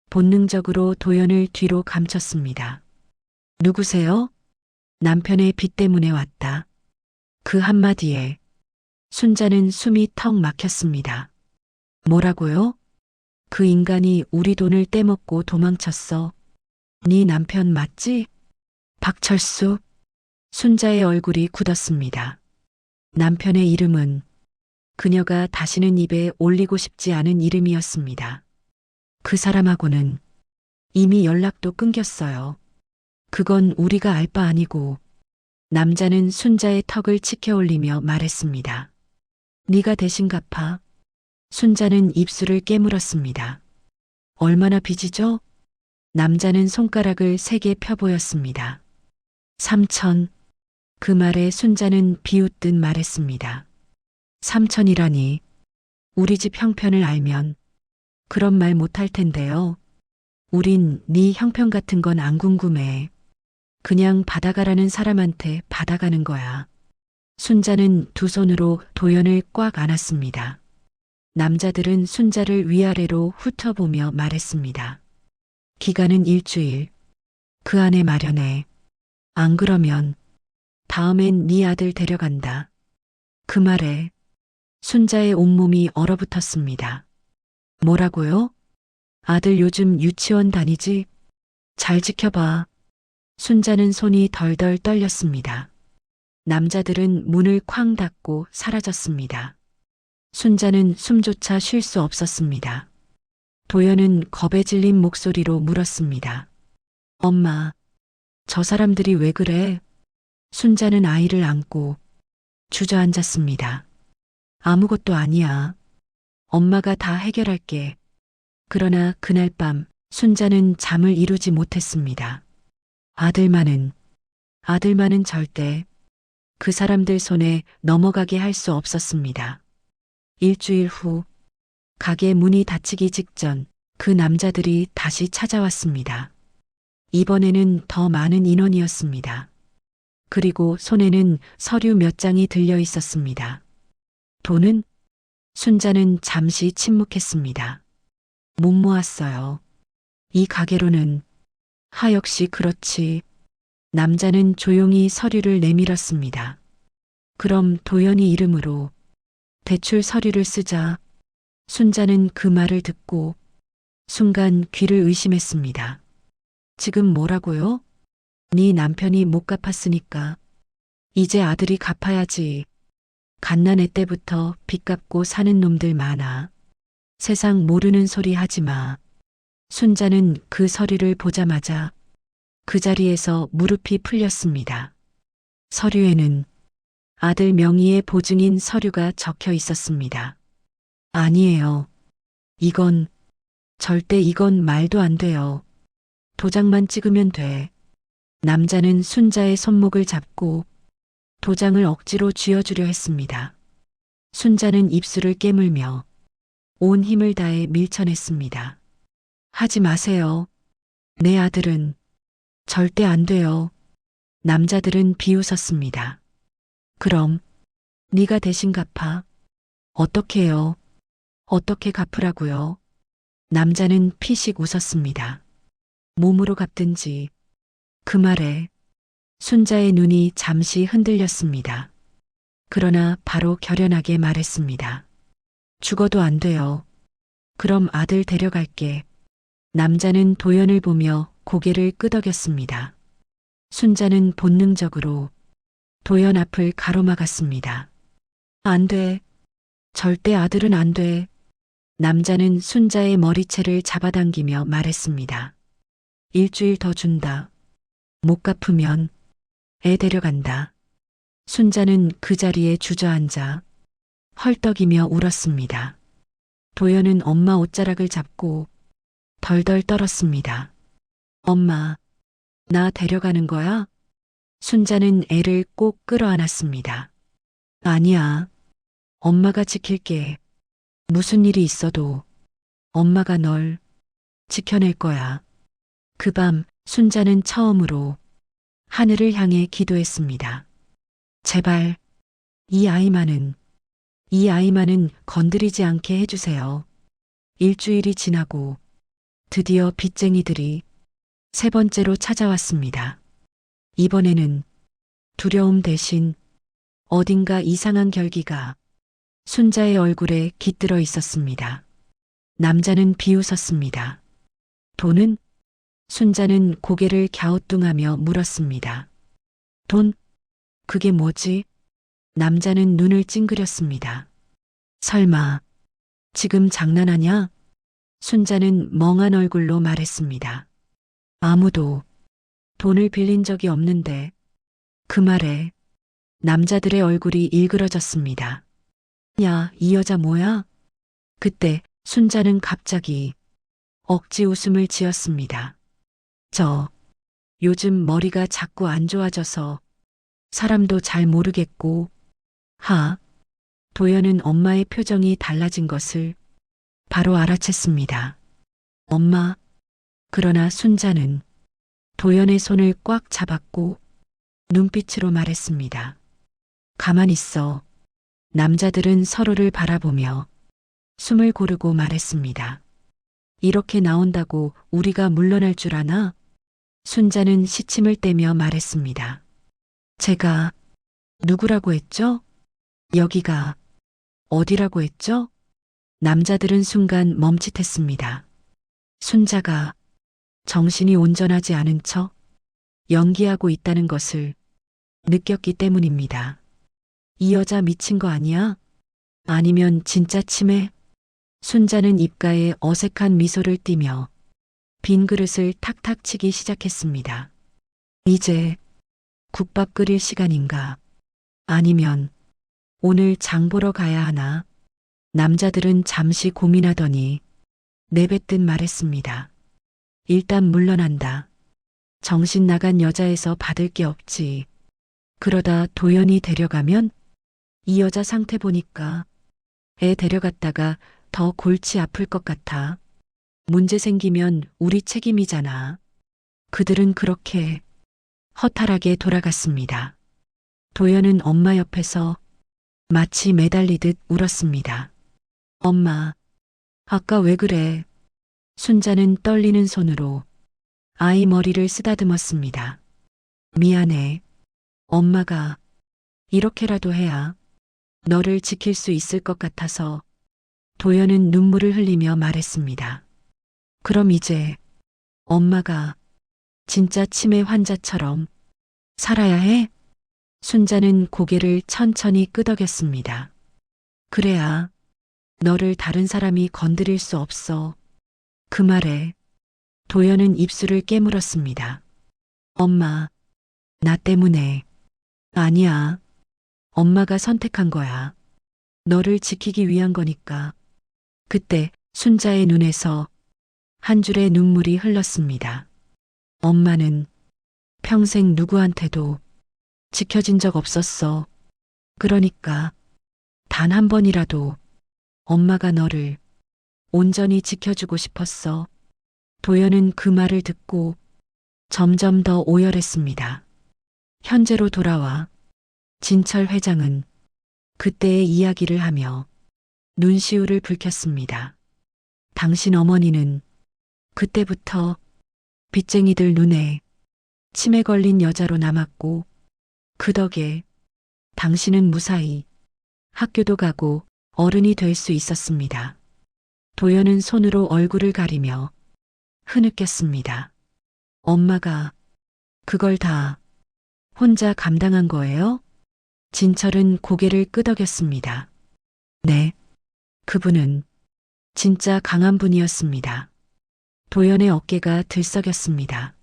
본능적으로 도연을 뒤로 감췄습니다. 누구세요? 남편의 빚 때문에 왔다. 그 한마디에 순자는 숨이 턱 막혔습니다. 뭐라고요? 그 인간이 우리 돈을 떼먹고 도망쳤어. 네 남편 맞지? 박철수. 순자의 얼굴이 굳었습니다. 남편의 이름은 그녀가 다시는 입에 올리고 싶지 않은 이름이었습니다. 그 사람하고는 이미 연락도 끊겼어요. 그건 우리가 알 바 아니고. 남자는 순자의 턱을 치켜올리며 말했습니다. 네가 대신 갚아. 순자는 입술을 깨물었습니다. 얼마나 빚이죠? 남자는 손가락을 세게 펴보였습니다. 3천. 그 말에 순자는 비웃듯 말했습니다. 3천이라니. 우리 집 형편을 알면 그런 말 못할 텐데요. 우린 네 형편 같은 건 안 궁금해. 그냥 받아가라는 사람한테 받아가는 거야. 순자는 두 손으로 도연을 꽉 안았습니다. 남자들은 순자를 위아래로 훑어보며 말했습니다. 기간은 일주일. 그 안에 마련해. 안 그러면 다음엔 네 아들 데려간다. 그 말에 순자의 온몸이 얼어붙었습니다. 뭐라고요? 아들 요즘 유치원 다니지? 잘 지켜봐. 순자는 손이 덜덜 떨렸습니다. 남자들은 문을 쾅 닫고 사라졌습니다. 순자는 숨조차 쉴 수 없었습니다. 도연은 겁에 질린 목소리로 물었습니다. 엄마, 저 사람들이 왜 그래? 순자는 아이를 안고 주저앉았습니다. 아무것도 아니야. 엄마가 다 해결할게. 그러나 그날 밤 순자는 잠을 이루지 못했습니다. 아들만은 절대 그 사람들 손에 넘어가게 할 수 없었습니다. 일주일 후 가게 문이 닫히기 직전 그 남자들이 다시 찾아왔습니다. 이번에는 더 많은 인원이었습니다. 그리고 손에는 서류 몇 장이 들려 있었습니다. 돈은? 순자는 잠시 침묵했습니다. 못 모았어요. 이 가게로는. 역시 그렇지. 남자는 조용히 서류를 내밀었습니다. 그럼 도연이 이름으로 대출 서류를 쓰자. 순자는 그 말을 듣고 순간 귀를 의심했습니다. 지금 뭐라고요? 네 남편이 못 갚았으니까 이제 아들이 갚아야지. 갓난애 때부터 빚 갚고 사는 놈들 많아. 세상 모르는 소리 하지 마. 순자는 그 서류를 보자마자 그 자리에서 무릎이 풀렸습니다. 서류에는 아들 명의의 보증인 서류가 적혀 있었습니다. 아니에요. 절대 이건 말도 안 돼요. 도장만 찍으면 돼. 남자는 순자의 손목을 잡고 도장을 억지로 쥐어주려 했습니다. 순자는 입술을 깨물며 온 힘을 다해 밀쳐냈습니다. 하지 마세요. 내 아들은 절대 안 돼요. 남자들은 비웃었습니다. 그럼 네가 대신 갚아. 어떻게 해요? 어떻게 갚으라고요? 남자는 피식 웃었습니다. 몸으로 갚든지. 그 말에 순자의 눈이 잠시 흔들렸습니다. 그러나 바로 결연하게 말했습니다. 죽어도 안 돼요. 그럼 아들 데려갈게. 남자는 도연을 보며 고개를 끄덕였습니다. 순자는 본능적으로 도연 앞을 가로막았습니다. 안 돼. 절대 아들은 안 돼. 남자는 순자의 머리채를 잡아당기며 말했습니다. 일주일 더 준다. 못 갚으면 애 데려간다. 순자는 그 자리에 주저앉아 헐떡이며 울었습니다. 도연은 엄마 옷자락을 잡고 덜덜 떨었습니다. 엄마, 나 데려가는 거야? 순자는 애를 꼭 끌어안았습니다. 아니야. 엄마가 지킬게. 무슨 일이 있어도 엄마가 널 지켜낼 거야. 그 밤 순자는 처음으로 하늘을 향해 기도했습니다. 제발 이 아이만은 건드리지 않게 해주세요. 일주일이 지나고 드디어 빚쟁이들이 세 번째로 찾아왔습니다. 이번에는 두려움 대신 어딘가 이상한 결기가 순자의 얼굴에 깃들어 있었습니다. 남자는 비웃었습니다. 돈은? 순자는 고개를 갸우뚱하며 물었습니다. 돈? 그게 뭐지? 남자는 눈을 찡그렸습니다. 설마, 지금 장난하냐? 순자는 멍한 얼굴로 말했습니다. 아무도 돈을 빌린 적이 없는데. 그 말에 남자들의 얼굴이 일그러졌습니다. 야, 이 여자 뭐야? 그때 순자는 갑자기 억지 웃음을 지었습니다. 저 요즘 머리가 자꾸 안 좋아져서 사람도 잘 모르겠고. 도연은 엄마의 표정이 달라진 것을 바로 알아챘습니다. 엄마. 그러나 순자는 도연의 손을 꽉 잡았고 눈빛으로 말했습니다. 가만 있어. 남자들은 서로를 바라보며 숨을 고르고 말했습니다. 이렇게 나온다고 우리가 물러날 줄 아나? 순자는 시침을 떼며 말했습니다. 제가 누구라고 했죠? 여기가 어디라고 했죠? 남자들은 순간 멈칫했습니다. 순자가 정신이 온전하지 않은 척 연기하고 있다는 것을 느꼈기 때문입니다. 이 여자 미친 거 아니야? 아니면 진짜 치매? 순자는 입가에 어색한 미소를 띠며 빈 그릇을 탁탁 치기 시작했습니다. 이제 국밥 끓일 시간인가? 아니면 오늘 장 보러 가야 하나? 남자들은 잠시 고민하더니 내뱉듯 말했습니다. 일단 물러난다. 정신 나간 여자에서 받을 게 없지. 그러다 도연이 데려가면? 이 여자 상태 보니까 애 데려갔다가 더 골치 아플 것 같아. 문제 생기면 우리 책임이잖아. 그들은 그렇게 허탈하게 돌아갔습니다. 도연은 엄마 옆에서 마치 매달리듯 울었습니다. 엄마, 아까 왜 그래? 순자는 떨리는 손으로 아이 머리를 쓰다듬었습니다. 미안해. 엄마가 이렇게라도 해야 너를 지킬 수 있을 것 같아서. 도연은 눈물을 흘리며 말했습니다. 그럼 이제 엄마가 진짜 치매 환자처럼 살아야 해? 순자는 고개를 천천히 끄덕였습니다. 그래야 너를 다른 사람이 건드릴 수 없어. 그 말에 도연은 입술을 깨물었습니다. 엄마, 나 때문에. 아니야. 엄마가 선택한 거야. 너를 지키기 위한 거니까. 그때 순자의 눈에서 한 줄의 눈물이 흘렀습니다. 엄마는 평생 누구한테도 지켜진 적 없었어. 그러니까 단 한 번이라도 엄마가 너를 온전히 지켜주고 싶었어. 도연은 그 말을 듣고 점점 더 오열했습니다. 현재로 돌아와 진철 회장은 그때의 이야기를 하며 눈시울을 붉혔습니다. 당신 어머니는 그때부터 빚쟁이들 눈에 치매 걸린 여자로 남았고, 그 덕에 당신은 무사히 학교도 가고 어른이 될 수 있었습니다. 도연은 손으로 얼굴을 가리며 흐느꼈습니다. 엄마가 그걸 다 혼자 감당한 거예요? 진철은 고개를 끄덕였습니다. 네, 그분은 진짜 강한 분이었습니다. 도연의 어깨가 들썩였습니다.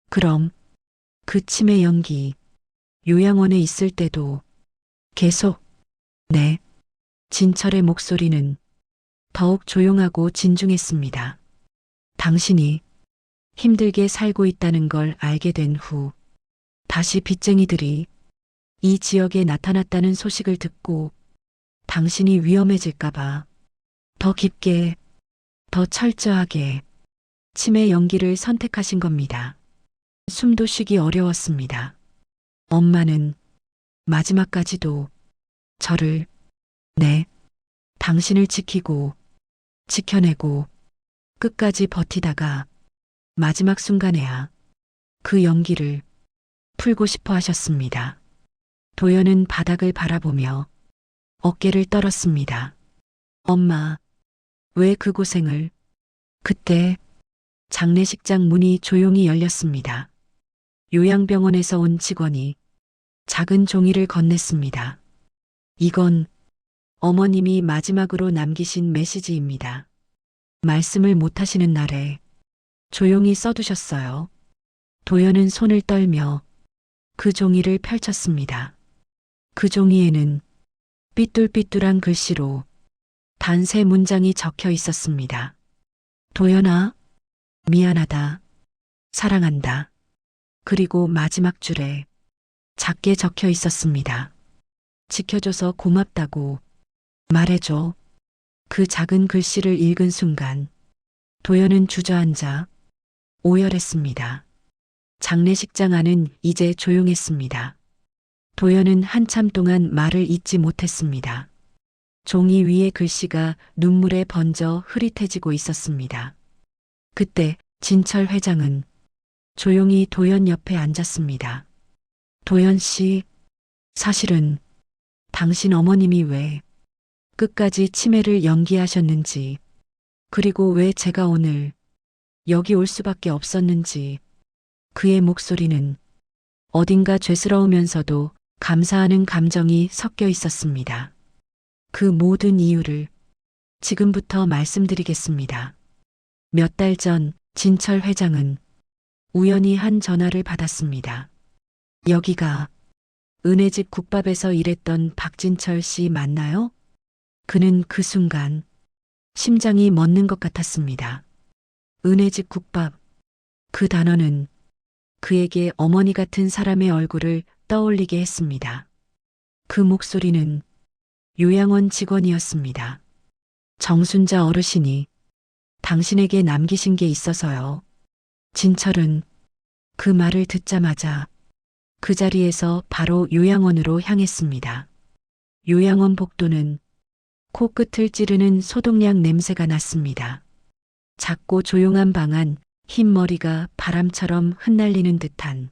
그럼 그 치매 연기 요양원에 있을 때도 계속? 네. 진철의 목소리는 더욱 조용하고 진중했습니다. 당신이 힘들게 살고 있다는 걸 알게 된 후 다시 빚쟁이들이 이 지역에 나타났다는 소식을 듣고 당신이 위험해질까봐 더 깊게, 더 철저하게 치매 연기를 선택하신 겁니다. 숨도 쉬기 어려웠습니다. 엄마는 마지막까지도 저를, 네, 당신을 지키고 지켜내고 끝까지 버티다가 마지막 순간에야 그 연기를 풀고 싶어 하셨습니다. 도연은 바닥을 바라보며 어깨를 떨었습니다. 엄마, 왜 그 고생을? 그때 장례식장 문이 조용히 열렸습니다. 요양병원에서 온 직원이 작은 종이를 건넸습니다. 이건 어머님이 마지막으로 남기신 메시지입니다. 말씀을 못하시는 날에 조용히 써두셨어요. 도연은 손을 떨며 그 종이를 펼쳤습니다. 그 종이에는 삐뚤삐뚤한 글씨로 단 3문장이 적혀 있었습니다. 도연아, 미안하다. 사랑한다. 그리고 마지막 줄에 작게 적혀 있었습니다. 지켜줘서 고맙다고 말해줘. 그 작은 글씨를 읽은 순간 도연은 주저앉아 오열했습니다. 장례식장 안은 이제 조용했습니다. 도연은 한참 동안 말을 잇지 못했습니다. 종이 위에 글씨가 눈물에 번져 흐릿해지고 있었습니다. 그때 진철 회장은 조용히 도연 옆에 앉았습니다. 도연 씨, 사실은 당신 어머님이 왜 끝까지 치매를 연기하셨는지, 그리고 왜 제가 오늘 여기 올 수밖에 없었는지, 그의 목소리는 어딘가 죄스러우면서도 감사하는 감정이 섞여 있었습니다. 그 모든 이유를 지금부터 말씀드리겠습니다. 몇 달 전 진철 회장은 우연히 한 전화를 받았습니다. 여기가 은혜집 국밥에서 일했던 박진철 씨 맞나요? 그는 그 순간 심장이 멎는 것 같았습니다. 은혜집 국밥. 그 단어는 그에게 어머니 같은 사람의 얼굴을 떠올리게 했습니다. 그 목소리는 요양원 직원이었습니다. 정순자 어르신이 당신에게 남기신 게 있어서요. 진철은 그 말을 듣자마자 그 자리에서 바로 요양원으로 향했습니다. 요양원 복도는 코끝을 찌르는 소독약 냄새가 났습니다. 작고 조용한 방 안 흰 머리가 바람처럼 흩날리는 듯한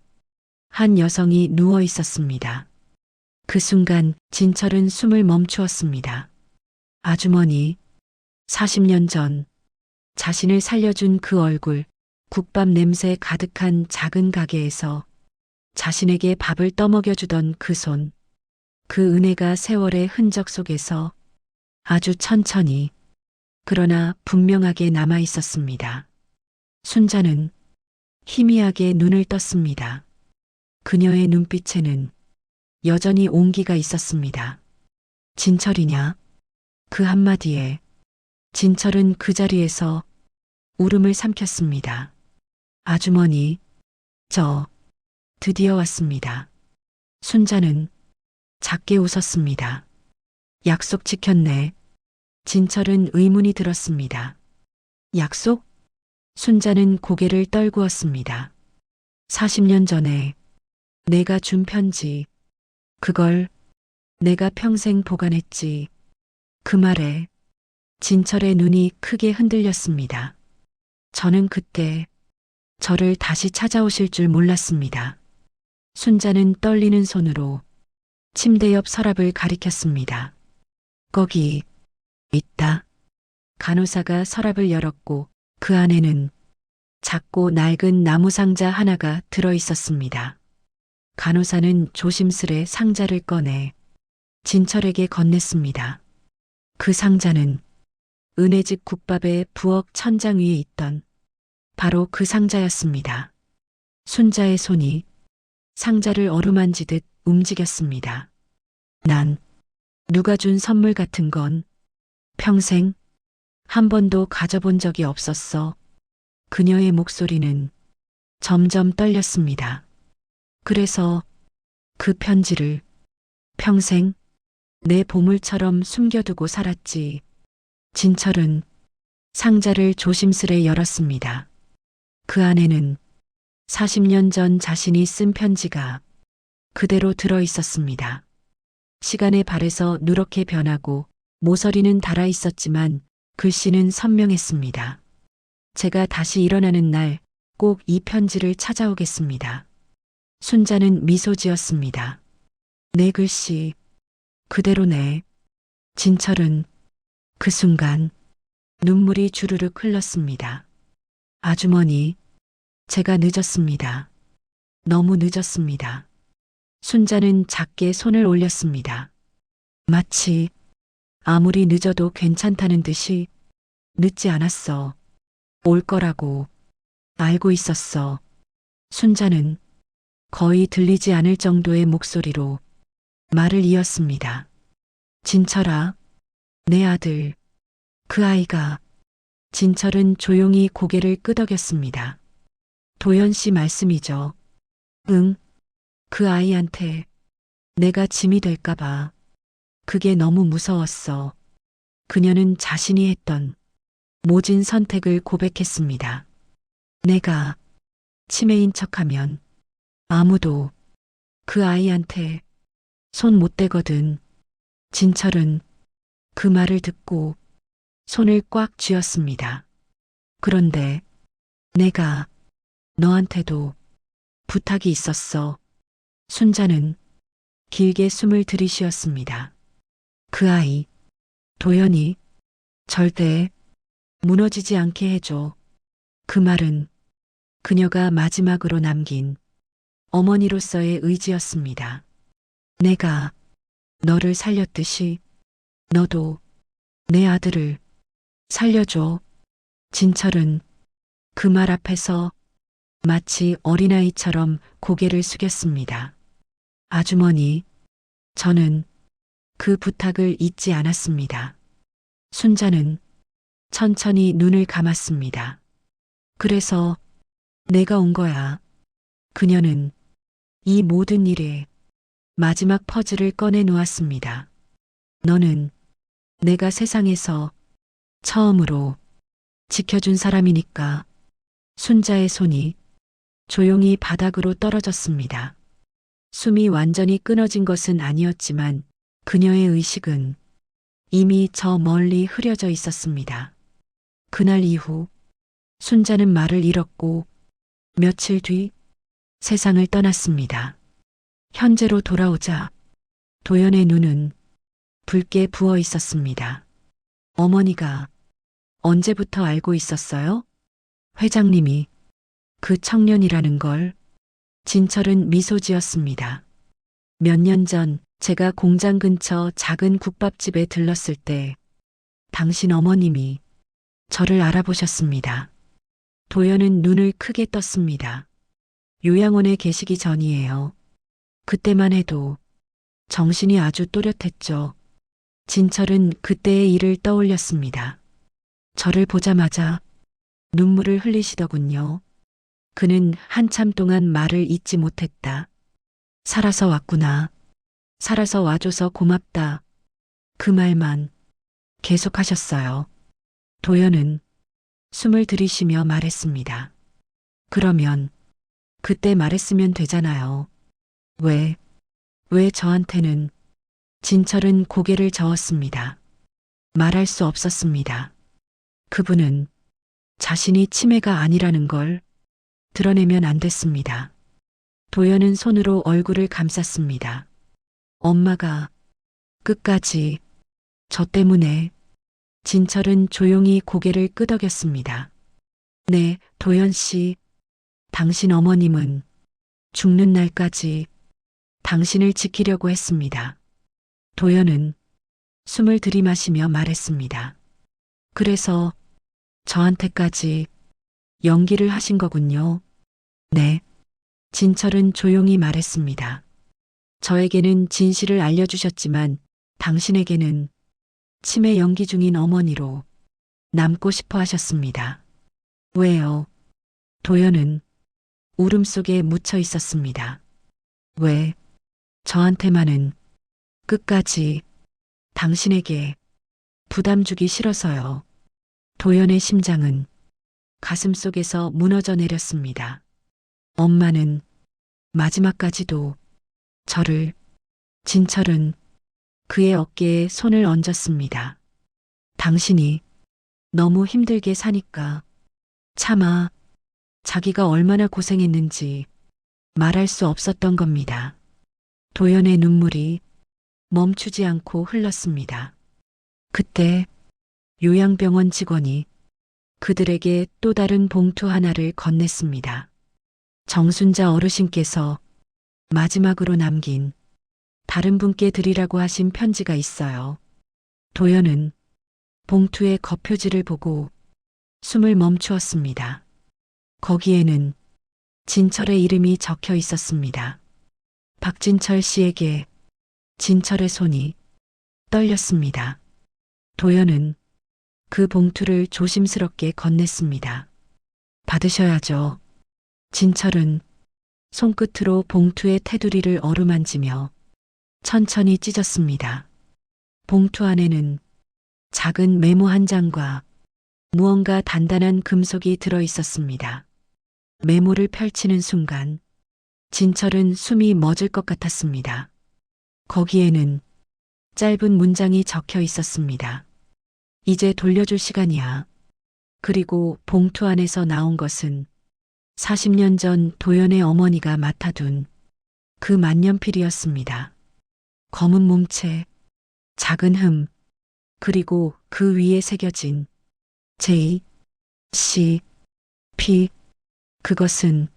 한 여성이 누워 있었습니다. 그 순간 진철은 숨을 멈추었습니다. 아주머니, 40년 전 자신을 살려준 그 얼굴, 국밥 냄새 가득한 작은 가게에서 자신에게 밥을 떠먹여주던 그 손, 그 은혜가 세월의 흔적 속에서 아주 천천히 그러나 분명하게 남아 있었습니다. 순자는 희미하게 눈을 떴습니다. 그녀의 눈빛에는 여전히 온기가 있었습니다. 진철이냐? 그 한마디에 진철은 그 자리에서 울음을 삼켰습니다. 아주머니, 저 드디어 왔습니다. 순자는 작게 웃었습니다. 약속 지켰네. 진철은 의문이 들었습니다. 약속? 순자는 고개를 떨구었습니다. 40년 전에 내가 준 편지, 그걸 내가 평생 보관했지. 그 말에 진철의 눈이 크게 흔들렸습니다. 저는 그때 저를 다시 찾아오실 줄 몰랐습니다. 순자는 떨리는 손으로 침대 옆 서랍을 가리켰습니다. 거기 있다. 간호사가 서랍을 열었고 그 안에는 작고 낡은 나무 상자 하나가 들어 있었습니다. 간호사는 조심스레 상자를 꺼내 진철에게 건넸습니다. 그 상자는 은혜집 국밥의 부엌 천장 위에 있던 바로 그 상자였습니다. 순자의 손이 상자를 어루만지듯 움직였습니다. 난 누가 준 선물 같은 건 평생 한 번도 가져본 적이 없었어. 그녀의 목소리는 점점 떨렸습니다. 그래서 그 편지를 평생 내 보물처럼 숨겨두고 살았지. 진철은 상자를 조심스레 열었습니다. 그 안에는 40년 전 자신이 쓴 편지가 그대로 들어 있었습니다. 시간의 발에서 누렇게 변하고 모서리는 닳아 있었지만 글씨는 선명했습니다. 제가 다시 일어나는 날 꼭 이 편지를 찾아오겠습니다. 순자는 미소 지었습니다. 내 글씨 그대로네. 진철은 그 순간 눈물이 주르륵 흘렀습니다. 아주머니, 제가 늦었습니다. 너무 늦었습니다. 순자는 작게 손을 올렸습니다. 마치 아무리 늦어도 괜찮다는 듯이 늦지 않았어. 올 거라고 알고 있었어. 순자는 거의 들리지 않을 정도의 목소리로 말을 이었습니다. 진철아, 내 아들. 그 아이가. 진철은 조용히 고개를 끄덕였습니다. 도연 씨 말씀이죠. 응, 그 아이한테 내가 짐이 될까봐. 그게 너무 무서웠어. 그녀는 자신이 했던 모진 선택을 고백했습니다. 내가 치매인 척하면 아무도 그 아이한테 손 못 대거든. 진철은 그 말을 듣고 손을 꽉 쥐었습니다. 그런데 내가 너한테도 부탁이 있었어. 순자는 길게 숨을 들이쉬었습니다. 그 아이, 도연이 절대 무너지지 않게 해줘. 그 말은 그녀가 마지막으로 남긴 어머니로서의 의지였습니다. 내가 너를 살렸듯이 너도 내 아들을 살려줘. 진철은 그 말 앞에서 마치 어린아이처럼 고개를 숙였습니다. 아주머니, 저는 그 부탁을 잊지 않았습니다. 순자는 천천히 눈을 감았습니다. 그래서 내가 온 거야. 그녀는 이 모든 일에 마지막 퍼즐을 꺼내 놓았습니다. 너는 내가 세상에서 처음으로 지켜준 사람이니까. 순자의 손이 조용히 바닥으로 떨어졌습니다. 숨이 완전히 끊어진 것은 아니었지만 그녀의 의식은 이미 저 멀리 흐려져 있었습니다. 그날 이후 순자는 말을 잃었고 며칠 뒤 세상을 떠났습니다. 현재로 돌아오자 도연의 눈은 붉게 부어 있었습니다. 어머니가 언제부터 알고 있었어요? 회장님이 그 청년이라는 걸. 진철은 미소 지었습니다. 몇 년 전 제가 공장 근처 작은 국밥집에 들렀을 때 당신 어머님이 저를 알아보셨습니다. 도연은 눈을 크게 떴습니다. 요양원에 계시기 전이에요. 그때만 해도 정신이 아주 또렷했죠. 진철은 그때의 일을 떠올렸습니다. 저를 보자마자 눈물을 흘리시더군요. 그는 한참 동안 말을 잇지 못했다. 살아서 왔구나. 살아서 와줘서 고맙다. 그 말만 계속하셨어요. 도연은 숨을 들이쉬며 말했습니다. 그러면 그때 말했으면 되잖아요. 왜 저한테는. 진철은 고개를 저었습니다. 말할 수 없었습니다. 그분은 자신이 치매가 아니라는 걸 드러내면 안 됐습니다. 도연은 손으로 얼굴을 감쌌습니다. 엄마가 끝까지 저 때문에. 진철은 조용히 고개를 끄덕였습니다. 네, 도연 씨. 당신 어머님은 죽는 날까지 당신을 지키려고 했습니다. 도연은 숨을 들이마시며 말했습니다. 그래서 저한테까지 연기를 하신 거군요. 네. 진철은 조용히 말했습니다. 저에게는 진실을 알려주셨지만 당신에게는 치매 연기 중인 어머니로 남고 싶어 하셨습니다. 왜요? 도연은 울음 속에 묻혀 있었습니다. 왜 저한테만은 끝까지 당신에게 부담 주기 싫어서요. 도연의 심장은 가슴 속에서 무너져 내렸습니다. 엄마는 마지막까지도 저를. 진철은 그의 어깨에 손을 얹었습니다. 당신이 너무 힘들게 사니까. 차마 자기가 얼마나 고생했는지 말할 수 없었던 겁니다. 도연의 눈물이 멈추지 않고 흘렀습니다. 그때 요양병원 직원이 그들에게 또 다른 봉투 하나를 건넸습니다. 정순자 어르신께서 마지막으로 남긴 다른 분께 드리라고 하신 편지가 있어요. 도연은 봉투의 겉표지를 보고 숨을 멈추었습니다. 거기에는 진철의 이름이 적혀 있었습니다. 박진철 씨에게. 진철의 손이 떨렸습니다. 도연은 그 봉투를 조심스럽게 건넸습니다. 받으셔야죠. 진철은 손끝으로 봉투의 테두리를 어루만지며 천천히 찢었습니다. 봉투 안에는 작은 메모 한 장과 무언가 단단한 금속이 들어 있었습니다. 메모를 펼치는 순간 진철은 숨이 멎을 것 같았습니다. 거기에는 짧은 문장이 적혀 있었습니다. 이제 돌려줄 시간이야. 그리고 봉투 안에서 나온 것은 40년 전 도연의 어머니가 맡아둔 그 만년필이었습니다. 검은 몸체, 작은 흠, 그리고 그 위에 새겨진 J, C, P. 그것은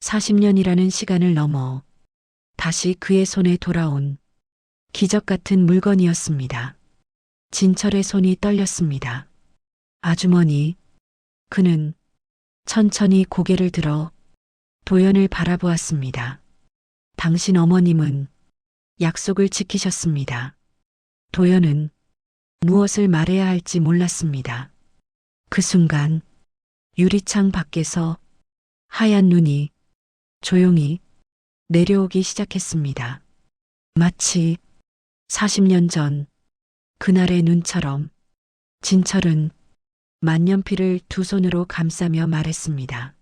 40년이라는 시간을 넘어 다시 그의 손에 돌아온 기적 같은 물건이었습니다. 진철의 손이 떨렸습니다. 아주머니, 그는 천천히 고개를 들어 도연을 바라보았습니다. 당신 어머님은 약속을 지키셨습니다. 도연은 무엇을 말해야 할지 몰랐습니다. 그 순간 유리창 밖에서 하얀 눈이 조용히 내려오기 시작했습니다. 마치 40년 전 그날의 눈처럼 진철은 만년필을 두 손으로 감싸며 말했습니다.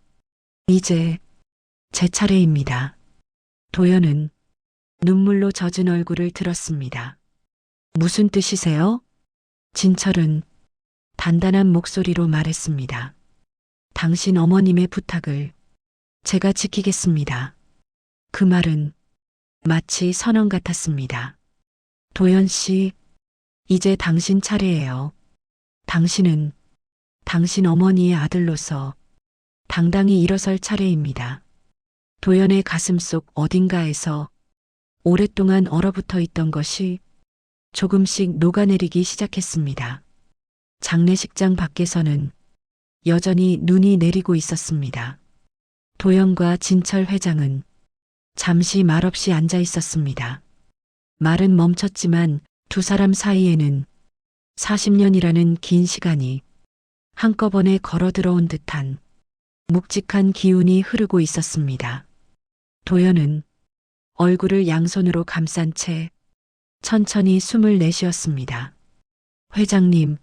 이제 제 차례입니다. 도연은 눈물로 젖은 얼굴을 들었습니다. 무슨 뜻이세요? 진철은 단단한 목소리로 말했습니다. 당신 어머님의 부탁을 제가 지키겠습니다. 그 말은 마치 선언 같았습니다. 도연 씨, 이제 당신 차례예요. 당신은 당신 어머니의 아들로서 당당히 일어설 차례입니다. 도연의 가슴속 어딘가에서 오랫동안 얼어붙어 있던 것이 조금씩 녹아내리기 시작했습니다. 장례식장 밖에서는 여전히 눈이 내리고 있었습니다. 도연과 진철 회장은 잠시 말없이 앉아 있었습니다. 말은 멈췄지만 두 사람 사이에는 40년이라는 긴 시간이 한꺼번에 걸어 들어온 듯한 묵직한 기운이 흐르고 있었습니다. 도연은 얼굴을 양손으로 감싼 채 천천히 숨을 내쉬었습니다. 회장님,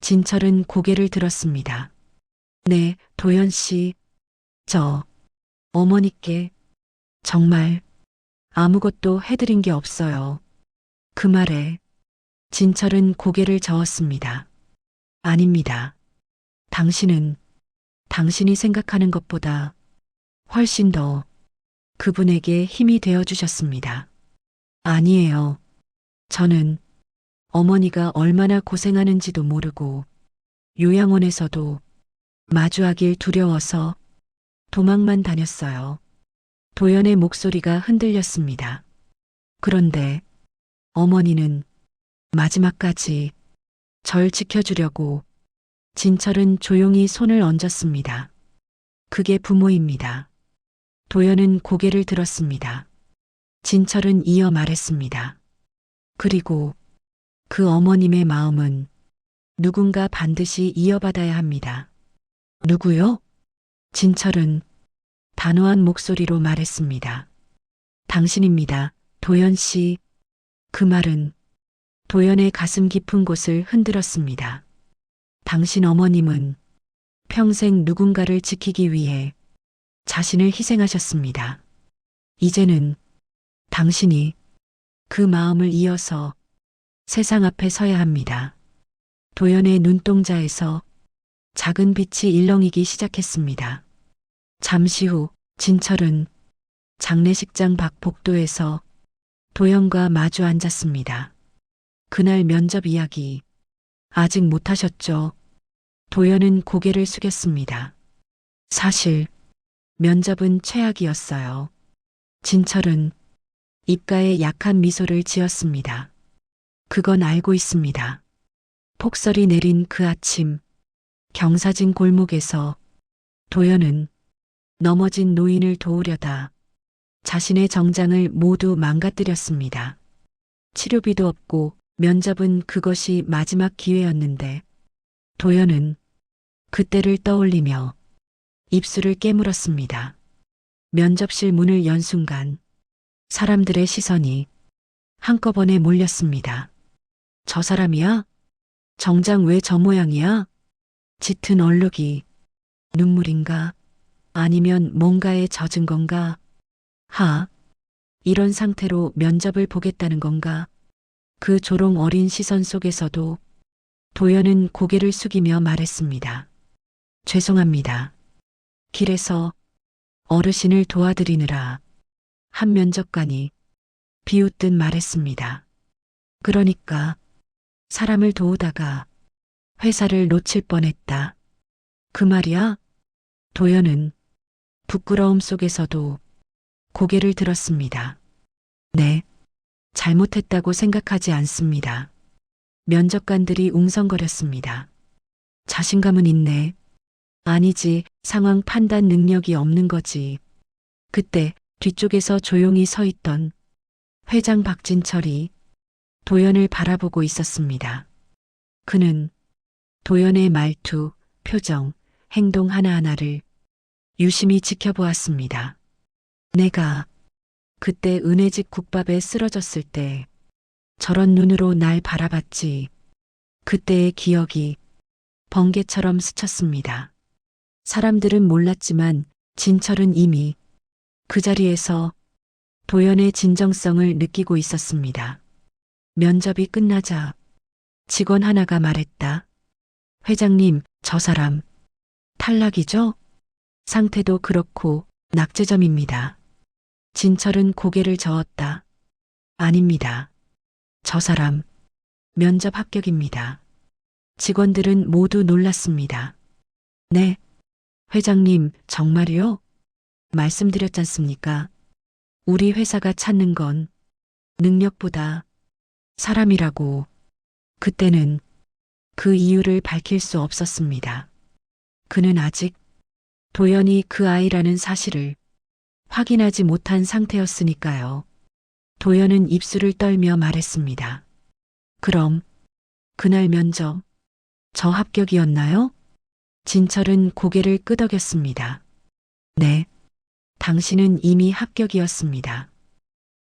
진철은 고개를 들었습니다. 네, 도연 씨, 저 어머니께 정말 아무것도 해드린 게 없어요. 그 말에 진철은 고개를 저었습니다. 아닙니다. 당신은 당신이 생각하는 것보다 훨씬 더 그분에게 힘이 되어 주셨습니다. 아니에요. 저는 어머니가 얼마나 고생하는지도 모르고 요양원에서도 마주하길 두려워서 도망만 다녔어요. 도연의 목소리가 흔들렸습니다. 그런데 어머니는 마지막까지 절 지켜주려고. 진철은 조용히 손을 얹었습니다. 그게 부모입니다. 도연은 고개를 들었습니다. 진철은 이어 말했습니다. 그리고 그 어머님의 마음은 누군가 반드시 이어받아야 합니다. 누구요? 진철은 단호한 목소리로 말했습니다. 당신입니다, 도연 씨. 그 말은 도연의 가슴 깊은 곳을 흔들었습니다. 당신 어머님은 평생 누군가를 지키기 위해 자신을 희생하셨습니다. 이제는 당신이 그 마음을 이어서 세상 앞에 서야 합니다. 도연의 눈동자에서 작은 빛이 일렁이기 시작했습니다. 잠시 후 진철은 장례식장 밖 복도에서 도연과 마주 앉았습니다. 그날 면접 이야기, 아직 못하셨죠? 도연은 고개를 숙였습니다. 사실 면접은 최악이었어요. 진철은 입가에 약한 미소를 지었습니다. 그건 알고 있습니다. 폭설이 내린 그 아침, 경사진 골목에서 도연은 넘어진 노인을 도우려다 자신의 정장을 모두 망가뜨렸습니다. 치료비도 없고 면접은 그것이 마지막 기회였는데 도연은 그때를 떠올리며 입술을 깨물었습니다. 면접실 문을 연 순간 사람들의 시선이 한꺼번에 몰렸습니다. 저 사람이야? 정장 왜 저 모양이야? 짙은 얼룩이 눈물인가? 아니면 뭔가에 젖은 건가? 이런 상태로 면접을 보겠다는 건가? 그 조롱 어린 시선 속에서도 도연은 고개를 숙이며 말했습니다. 죄송합니다. 길에서 어르신을 도와드리느라 한 면접관이 비웃듯 말했습니다. 그러니까 사람을 도우다가 회사를 놓칠 뻔했다. 그 말이야? 도연은 부끄러움 속에서도 고개를 들었습니다. 네, 잘못했다고 생각하지 않습니다. 면접관들이 웅성거렸습니다. 자신감은 있네. 아니지, 상황 판단 능력이 없는 거지. 그때 뒤쪽에서 조용히 서 있던 회장 박진철이 도연을 바라보고 있었습니다. 그는 도연의 말투, 표정, 행동 하나하나를 유심히 지켜보았습니다. 내가 그때 은혜집 국밥에 쓰러졌을 때 저런 눈으로 날 바라봤지. 그때의 기억이 번개처럼 스쳤습니다. 사람들은 몰랐지만 진철은 이미 그 자리에서 도연의 진정성을 느끼고 있었습니다. 면접이 끝나자 직원 하나가 말했다. 회장님, 저 사람 탈락이죠? 상태도 그렇고 낙제점입니다. 진철은 고개를 저었다. 아닙니다. 저 사람 면접 합격입니다. 직원들은 모두 놀랐습니다. 네, 회장님 정말이요? 말씀드렸잖습니까? 우리 회사가 찾는 건 능력보다 사람이라고. 그때는 그 이유를 밝힐 수 없었습니다. 그는 아직 도연이 그 아이라는 사실을 확인하지 못한 상태였으니까요. 도연은 입술을 떨며 말했습니다. 그럼 그날 면접 저 합격이었나요? 진철은 고개를 끄덕였습니다. 네, 당신은 이미 합격이었습니다.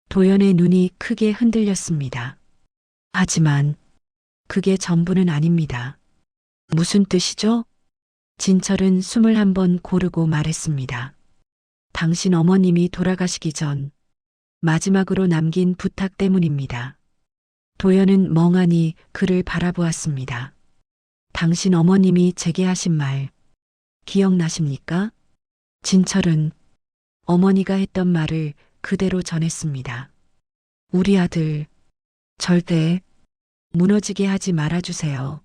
도연의 눈이 크게 흔들렸습니다. 하지만 그게 전부는 아닙니다. 무슨 뜻이죠? 진철은 숨을 한번 고르고 말했습니다. 당신 어머님이 돌아가시기 전 마지막으로 남긴 부탁 때문입니다. 도연은 멍하니 그를 바라보았습니다. 당신 어머님이 제게 하신 말 기억나십니까? 진철은 어머니가 했던 말을 그대로 전했습니다. 우리 아들 절대 무너지게 하지 말아주세요.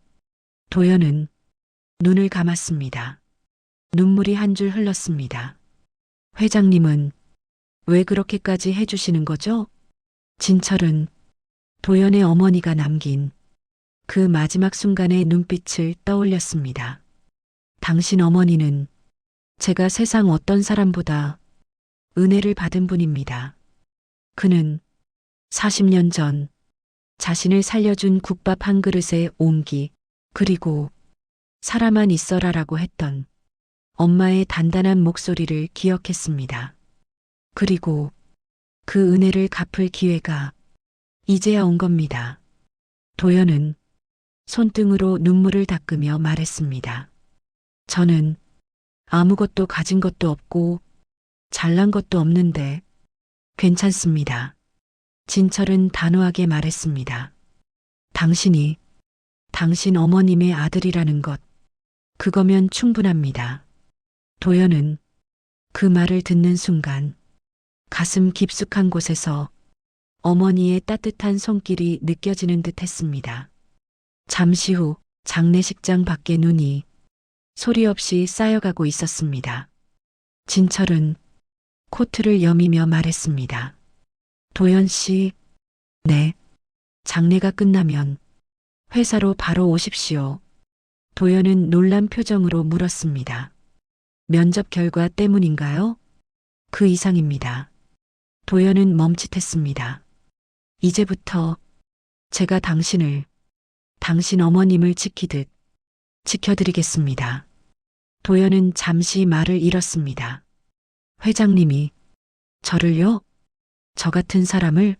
도연은 눈을 감았습니다. 눈물이 한 줄 흘렀습니다. 회장님은 왜 그렇게까지 해주시는 거죠? 진철은 도연의 어머니가 남긴 그 마지막 순간의 눈빛을 떠올렸습니다. 당신 어머니는 제가 세상 어떤 사람보다 은혜를 받은 분입니다. 그는 40년 전 자신을 살려준 국밥 한 그릇의 온기, 그리고 살아만 있어라라고 했던 엄마의 단단한 목소리를 기억했습니다. 그리고 그 은혜를 갚을 기회가 이제야 온 겁니다. 도연은 손등으로 눈물을 닦으며 말했습니다. 저는 아무것도 가진 것도 없고 잘난 것도 없는데 괜찮습니다. 진철은 단호하게 말했습니다. 당신이 당신 어머님의 아들이라는 것, 그거면 충분합니다. 도연은 그 말을 듣는 순간 가슴 깊숙한 곳에서 어머니의 따뜻한 손길이 느껴지는 듯 했습니다. 잠시 후 장례식장 밖에 눈이 소리 없이 쌓여가고 있었습니다. 진철은 코트를 여미며 말했습니다. 도연 씨, 네. 장례가 끝나면 회사로 바로 오십시오. 도연은 놀란 표정으로 물었습니다. 면접 결과 때문인가요? 그 이상입니다. 도연은 멈칫했습니다. 이제부터 제가 당신 어머님을 지키듯 지켜드리겠습니다. 도연은 잠시 말을 잃었습니다. 회장님이 저를요? 저 같은 사람을?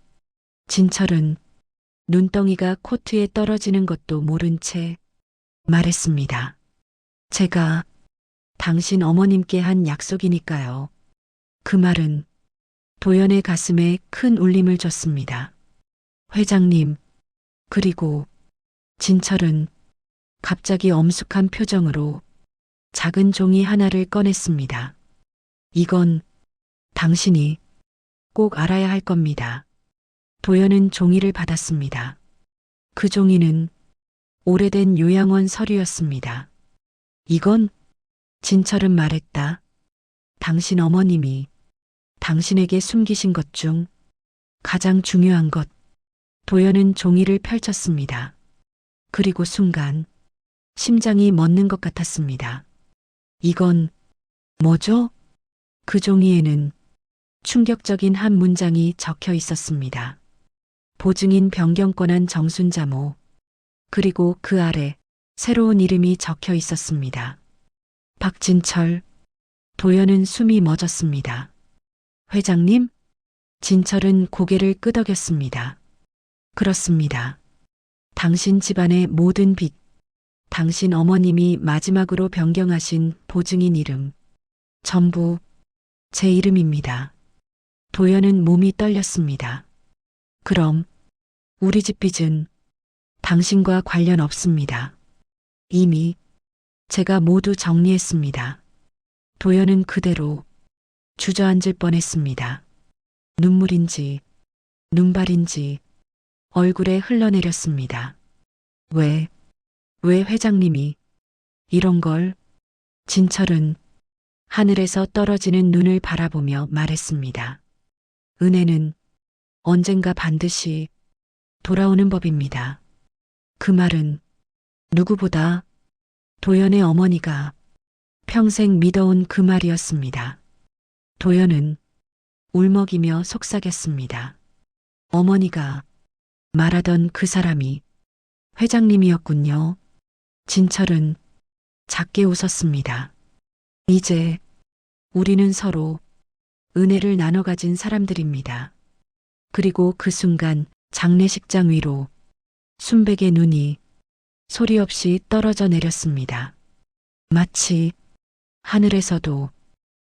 진철은 눈덩이가 코트에 떨어지는 것도 모른 채 말했습니다. 제가 당신 어머님께 한 약속이니까요. 그 말은 도연의 가슴에 큰 울림을 줬습니다. 회장님, 그리고 진철은 갑자기 엄숙한 표정으로 작은 종이 하나를 꺼냈습니다. 이건 당신이 꼭 알아야 할 겁니다. 도연은 종이를 받았습니다. 그 종이는 오래된 요양원 서류였습니다. 이건 진철은 말했다. 당신 어머님이 당신에게 숨기신 것 중 가장 중요한 것. 도연은 종이를 펼쳤습니다. 그리고 순간 심장이 멎는 것 같았습니다. 이건 뭐죠? 그 종이에는 충격적인 한 문장이 적혀 있었습니다. 보증인 변경권한 정순자모. 그리고 그 아래 새로운 이름이 적혀 있었습니다. 박진철. 도연은 숨이 멎었습니다. 회장님? 진철은 고개를 끄덕였습니다. 그렇습니다. 당신 집안의 모든 빚, 당신 어머님이 마지막으로 변경하신 보증인 이름, 전부 제 이름입니다. 도연은 몸이 떨렸습니다. 그럼 우리 집 빚은 당신과 관련 없습니다. 이미 제가 모두 정리했습니다. 도연은 그대로 주저앉을 뻔했습니다. 눈물인지 눈발인지 얼굴에 흘러내렸습니다. 왜 회장님이 이런 걸? 진철은 하늘에서 떨어지는 눈을 바라보며 말했습니다. 은혜는 언젠가 반드시 돌아오는 법입니다. 그 말은 누구보다 도연의 어머니가 평생 믿어온 그 말이었습니다. 도연은 울먹이며 속삭였습니다. 어머니가 말하던 그 사람이 회장님이었군요. 진철은 작게 웃었습니다. 이제 우리는 서로 은혜를 나눠 가진 사람들입니다. 그리고 그 순간 장례식장 위로 순백의 눈이 소리 없이 떨어져 내렸습니다. 마치 하늘에서도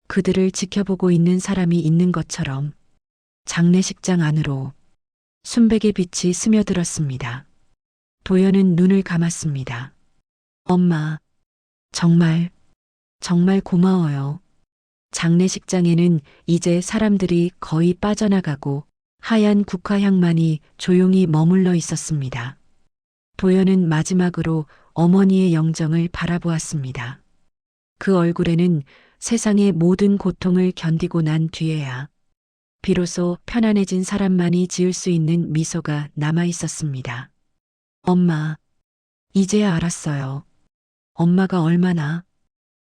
그들을 지켜보고 있는 사람이 있는 것처럼 장례식장 안으로 순백의 빛이 스며들었습니다. 도연은 눈을 감았습니다. 엄마, 정말 고마워요. 장례식장에는 이제 사람들이 거의 빠져나가고 하얀 국화향만이 조용히 머물러 있었습니다. 도연은 마지막으로 어머니의 영정을 바라보았습니다. 그 얼굴에는 세상의 모든 고통을 견디고 난 뒤에야 비로소 편안해진 사람만이 지을 수 있는 미소가 남아 있었습니다. 엄마, 이제야 알았어요. 엄마가 얼마나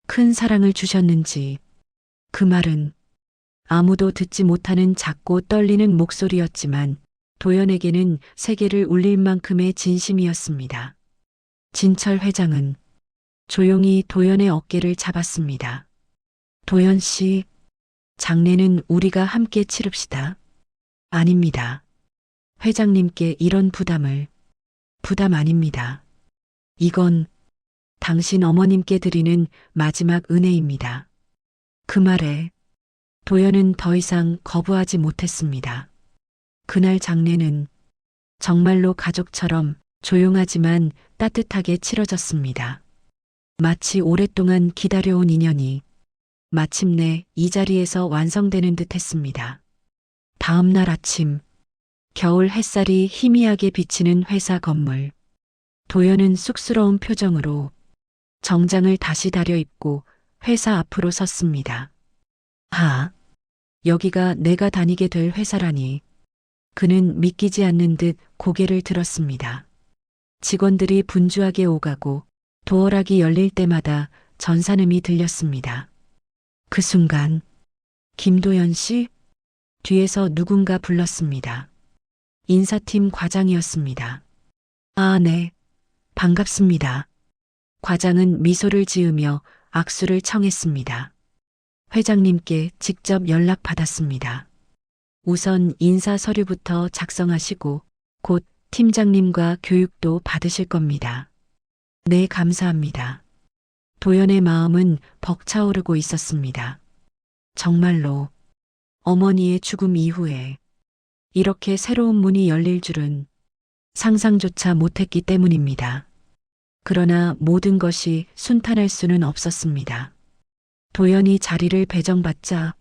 큰 사랑을 주셨는지. 그 말은 아무도 듣지 못하는 작고 떨리는 목소리였지만 도연에게는 세계를 울릴 만큼의 진심이었습니다. 진철 회장은 조용히 도연의 어깨를 잡았습니다. 도연 씨, 장례는 우리가 함께 치릅시다. 아닙니다. 회장님께 이런 부담 아닙니다. 이건 당신 어머님께 드리는 마지막 은혜입니다. 그 말에 도연은 더 이상 거부하지 못했습니다. 그날 장례는 정말로 가족처럼 조용하지만 따뜻하게 치러졌습니다. 마치 오랫동안 기다려온 인연이 마침내 이 자리에서 완성되는 듯 했습니다. 다음 날 아침, 겨울 햇살이 희미하게 비치는 회사 건물. 도연은 쑥스러운 표정으로 정장을 다시 다려입고 회사 앞으로 섰습니다. 아, 여기가 내가 다니게 될 회사라니. 그는 믿기지 않는 듯 고개를 들었습니다. 직원들이 분주하게 오가고 도어락이 열릴 때마다 전산음이 들렸습니다. 그 순간 김도연 씨? 뒤에서 누군가 불렀습니다. 인사팀 과장이었습니다. 아, 네. 반갑습니다. 과장은 미소를 지으며 악수를 청했습니다. 회장님께 직접 연락받았습니다. 우선 인사 서류부터 작성하시고 곧 팀장님과 교육도 받으실 겁니다. 네, 감사합니다. 도연의 마음은 벅차오르고 있었습니다. 정말로 어머니의 죽음 이후에 이렇게 새로운 문이 열릴 줄은 상상조차 못했기 때문입니다. 그러나 모든 것이 순탄할 수는 없었습니다. 도연이 자리를 배정받자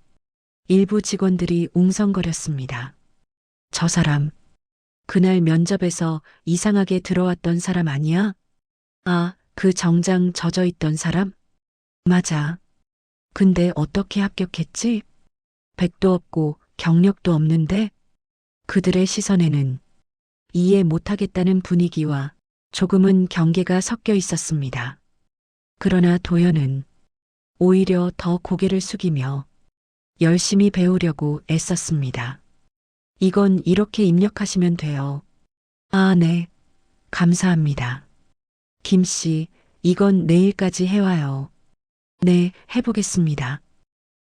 일부 직원들이 웅성거렸습니다. 저 사람, 그날 면접에서 이상하게 들어왔던 사람 아니야? 아, 그 정장 젖어 있던 사람? 맞아. 근데 어떻게 합격했지? 백도 없고 경력도 없는데? 그들의 시선에는 이해 못하겠다는 분위기와 조금은 경계가 섞여 있었습니다. 그러나 도연은 오히려 더 고개를 숙이며 열심히 배우려고 애썼습니다. 이건 이렇게 입력하시면 돼요. 아, 네. 감사합니다. 김 씨, 이건 내일까지 해와요. 네, 해보겠습니다.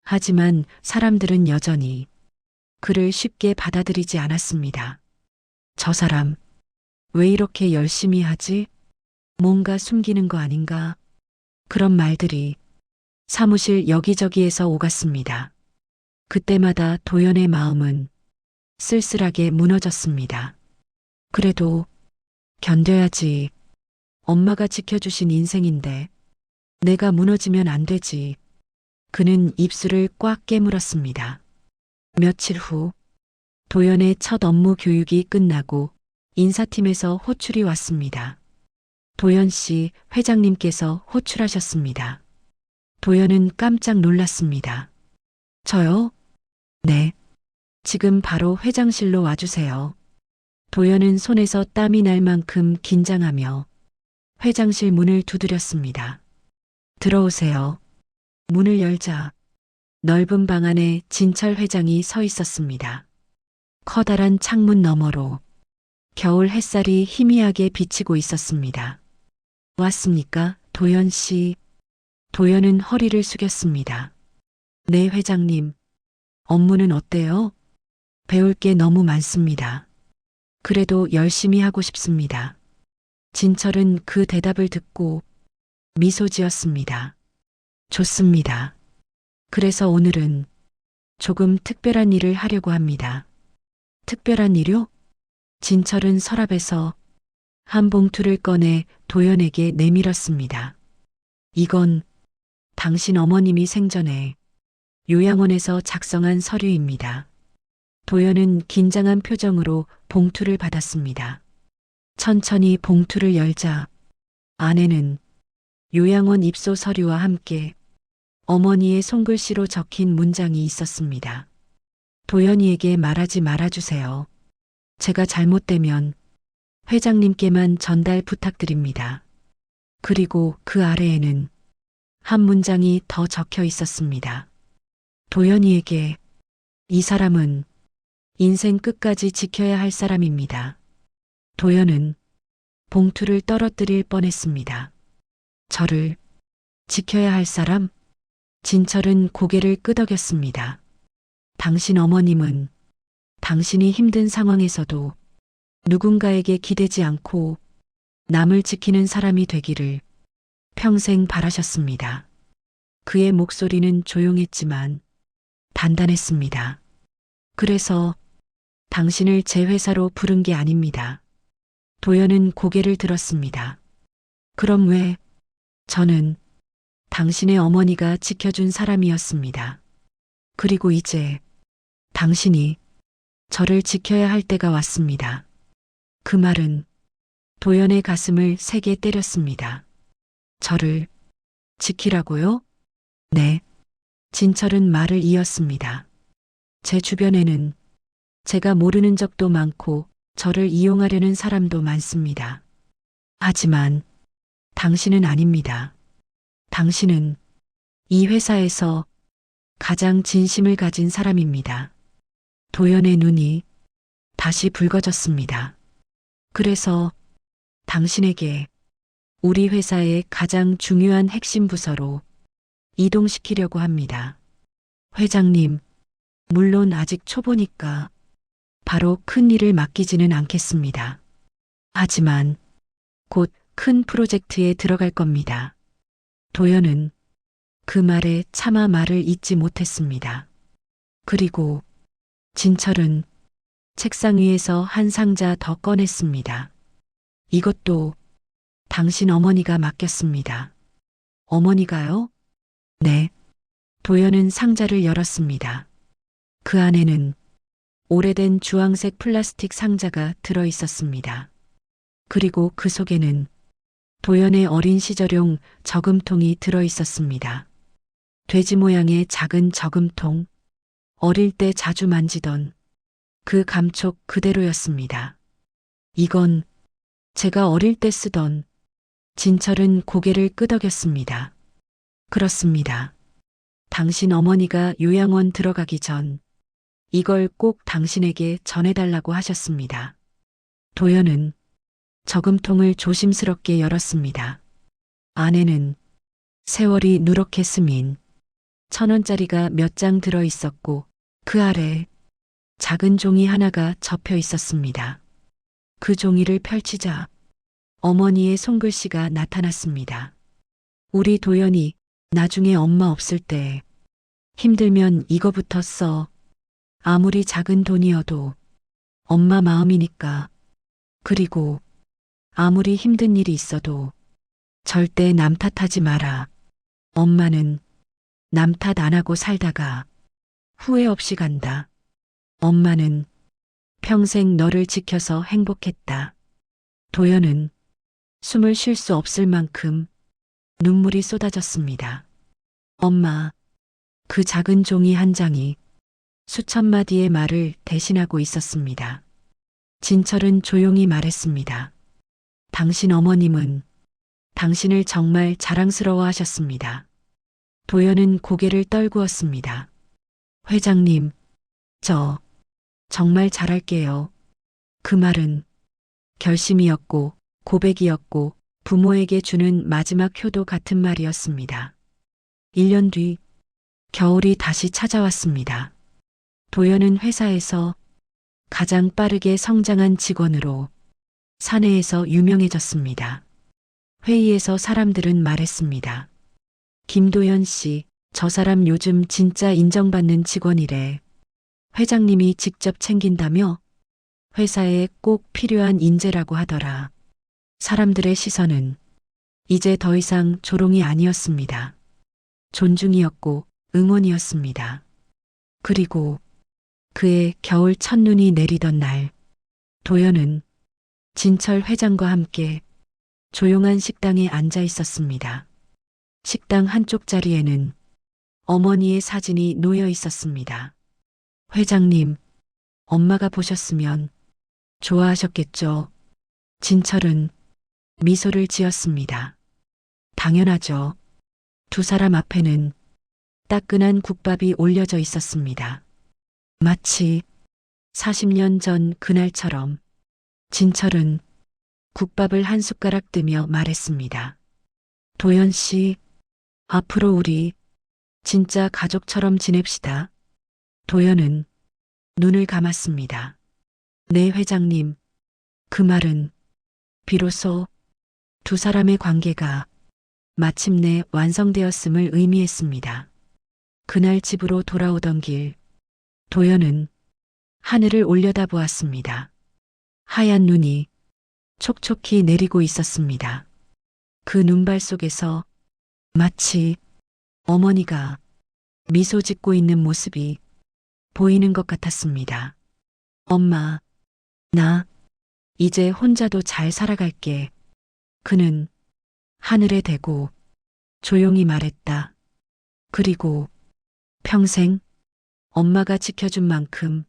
하지만 사람들은 여전히 그를 쉽게 받아들이지 않았습니다. 저 사람, 왜 이렇게 열심히 하지? 뭔가 숨기는 거 아닌가? 그런 말들이 사무실 여기저기에서 오갔습니다. 그때마다 도연의 마음은 쓸쓸하게 무너졌습니다. 그래도 견뎌야지. 엄마가 지켜주신 인생인데 내가 무너지면 안 되지. 그는 입술을 꽉 깨물었습니다. 며칠 후 도연의 첫 업무 교육이 끝나고 인사팀에서 호출이 왔습니다. 도연 씨, 회장님께서 호출하셨습니다. 도연은 깜짝 놀랐습니다. 저요? 네. 지금 바로 회장실로 와주세요. 도연은 손에서 땀이 날 만큼 긴장하며 회장실 문을 두드렸습니다. 들어오세요. 문을 열자 넓은 방 안에 진철 회장이 서 있었습니다. 커다란 창문 너머로 겨울 햇살이 희미하게 비치고 있었습니다. 왔습니까, 도연 씨? 도연은 허리를 숙였습니다. 네, 회장님. 업무는 어때요? 배울 게 너무 많습니다. 그래도 열심히 하고 싶습니다. 진철은 그 대답을 듣고 미소 지었습니다. 좋습니다. 그래서 오늘은 조금 특별한 일을 하려고 합니다. 특별한 일요? 진철은 서랍에서 한 봉투를 꺼내 도연에게 내밀었습니다. 이건 당신 어머님이 생전에 요양원에서 작성한 서류입니다. 도연은 긴장한 표정으로 봉투를 받았습니다. 천천히 봉투를 열자 안에는 요양원 입소 서류와 함께 어머니의 손글씨로 적힌 문장이 있었습니다. 도연이에게 말하지 말아주세요. 제가 잘못되면 회장님께만 전달 부탁드립니다. 그리고 그 아래에는 한 문장이 더 적혀 있었습니다. 도연이에게 이 사람은 인생 끝까지 지켜야 할 사람입니다. 도연은 봉투를 떨어뜨릴 뻔했습니다. 저를 지켜야 할 사람? 진철은 고개를 끄덕였습니다. 당신 어머님은 당신이 힘든 상황에서도 누군가에게 기대지 않고 남을 지키는 사람이 되기를 평생 바라셨습니다. 그의 목소리는 조용했지만 단단했습니다. 그래서 당신을 제 회사로 부른 게 아닙니다. 도연은 고개를 들었습니다. 그럼 왜? 저는 당신의 어머니가 지켜준 사람이었습니다. 그리고 이제 당신이 저를 지켜야 할 때가 왔습니다. 그 말은 도연의 가슴을 세게 때렸습니다. 저를 지키라고요? 네. 진철은 말을 이었습니다. 제 주변에는 제가 모르는 적도 많고 저를 이용하려는 사람도 많습니다. 하지만 당신은 아닙니다. 당신은 이 회사에서 가장 진심을 가진 사람입니다. 도연의 눈이 다시 붉어졌습니다. 그래서 당신에게 우리 회사의 가장 중요한 핵심 부서로 이동시키려고 합니다. 회장님, 물론 아직 초보니까 바로 큰 일을 맡기지는 않겠습니다. 하지만 곧 큰 프로젝트에 들어갈 겁니다. 도연은 그 말에 차마 말을 잇지 못했습니다. 그리고 진철은 책상 위에서 한 상자 더 꺼냈습니다. 이것도 당신 어머니가 맡겼습니다. 어머니가요? 네. 도연은 상자를 열었습니다. 그 안에는 오래된 주황색 플라스틱 상자가 들어 있었습니다. 그리고 그 속에는 도연의 어린 시절용 저금통이 들어 있었습니다. 돼지 모양의 작은 저금통, 어릴 때 자주 만지던 그 감촉 그대로였습니다. 이건 제가 어릴 때 쓰던. 진철은 고개를 끄덕였습니다. 그렇습니다. 당신 어머니가 요양원 들어가기 전 이걸 꼭 당신에게 전해달라고 하셨습니다. 도연은 저금통을 조심스럽게 열었습니다. 안에는 세월이 누렇게 스민 1,000원짜리가 몇 장 들어 있었고 그 아래 작은 종이 하나가 접혀 있었습니다. 그 종이를 펼치자 어머니의 손글씨가 나타났습니다. 우리 도연이 나중에 엄마 없을 때 힘들면 이거부터 써. 아무리 작은 돈이어도 엄마 마음이니까. 그리고 아무리 힘든 일이 있어도 절대 남 탓하지 마라. 엄마는 남 탓 안 하고 살다가 후회 없이 간다. 엄마는 평생 너를 지켜서 행복했다. 도연은 숨을 쉴 수 없을 만큼 눈물이 쏟아졌습니다. 엄마, 그 작은 종이 한 장이 수천 마디의 말을 대신하고 있었습니다. 진철은 조용히 말했습니다. 당신 어머님은 당신을 정말 자랑스러워 하셨습니다. 도연은 고개를 떨구었습니다. 회장님, 저 정말 잘할게요. 그 말은 결심이었고 고백이었고 부모에게 주는 마지막 효도 같은 말이었습니다. 1년 뒤 겨울이 다시 찾아왔습니다. 도연은 회사에서 가장 빠르게 성장한 직원으로 사내에서 유명해졌습니다. 회의에서 사람들은 말했습니다. 김도연 씨, 저 사람 요즘 진짜 인정받는 직원이래. 회장님이 직접 챙긴다며? 회사에 꼭 필요한 인재라고 하더라. 사람들의 시선은 이제 더 이상 조롱이 아니었습니다. 존중이었고 응원이었습니다. 그리고 그의 겨울 첫눈이 내리던 날, 도연은 진철 회장과 함께 조용한 식당에 앉아 있었습니다. 식당 한쪽 자리에는 어머니의 사진이 놓여 있었습니다. 회장님, 엄마가 보셨으면 좋아하셨겠죠. 진철은 미소를 지었습니다. 당연하죠. 두 사람 앞에는 따끈한 국밥이 올려져 있었습니다. 마치 40년 전 그날처럼 진철은 국밥을 한 숟가락 뜨며 말했습니다. 도연 씨, 앞으로 우리 진짜 가족처럼 지냅시다. 도연은 눈을 감았습니다. 네, 회장님. 그 말은 비로소 두 사람의 관계가 마침내 완성되었음을 의미했습니다. 그날 집으로 돌아오던 길, 도연은 하늘을 올려다보았습니다. 하얀 눈이 촉촉히 내리고 있었습니다. 그 눈발 속에서 마치 어머니가 미소 짓고 있는 모습이 보이는 것 같았습니다. 엄마, 나 이제 혼자도 잘 살아갈게. 그는 하늘에 대고 조용히 말했다. 그리고 평생 엄마가 지켜준 만큼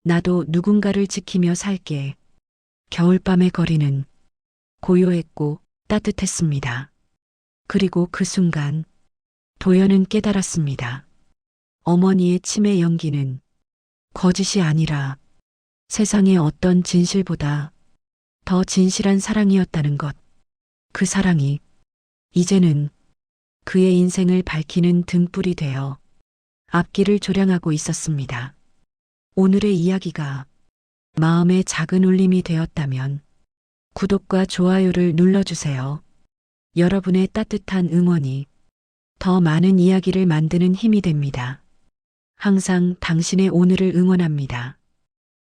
나도 누군가를 지키며 살게. 겨울밤의 거리는 고요했고 따뜻했습니다. 그리고 그 순간 도연은 깨달았습니다. 어머니의 치매 연기는 거짓이 아니라 세상의 어떤 진실보다 더 진실한 사랑이었다는 것. 그 사랑이 이제는 그의 인생을 밝히는 등불이 되어 앞길을 조량하고 있었습니다. 오늘의 이야기가 마음의 작은 울림이 되었다면 구독과 좋아요를 눌러주세요. 여러분의 따뜻한 응원이 더 많은 이야기를 만드는 힘이 됩니다. 항상 당신의 오늘을 응원합니다.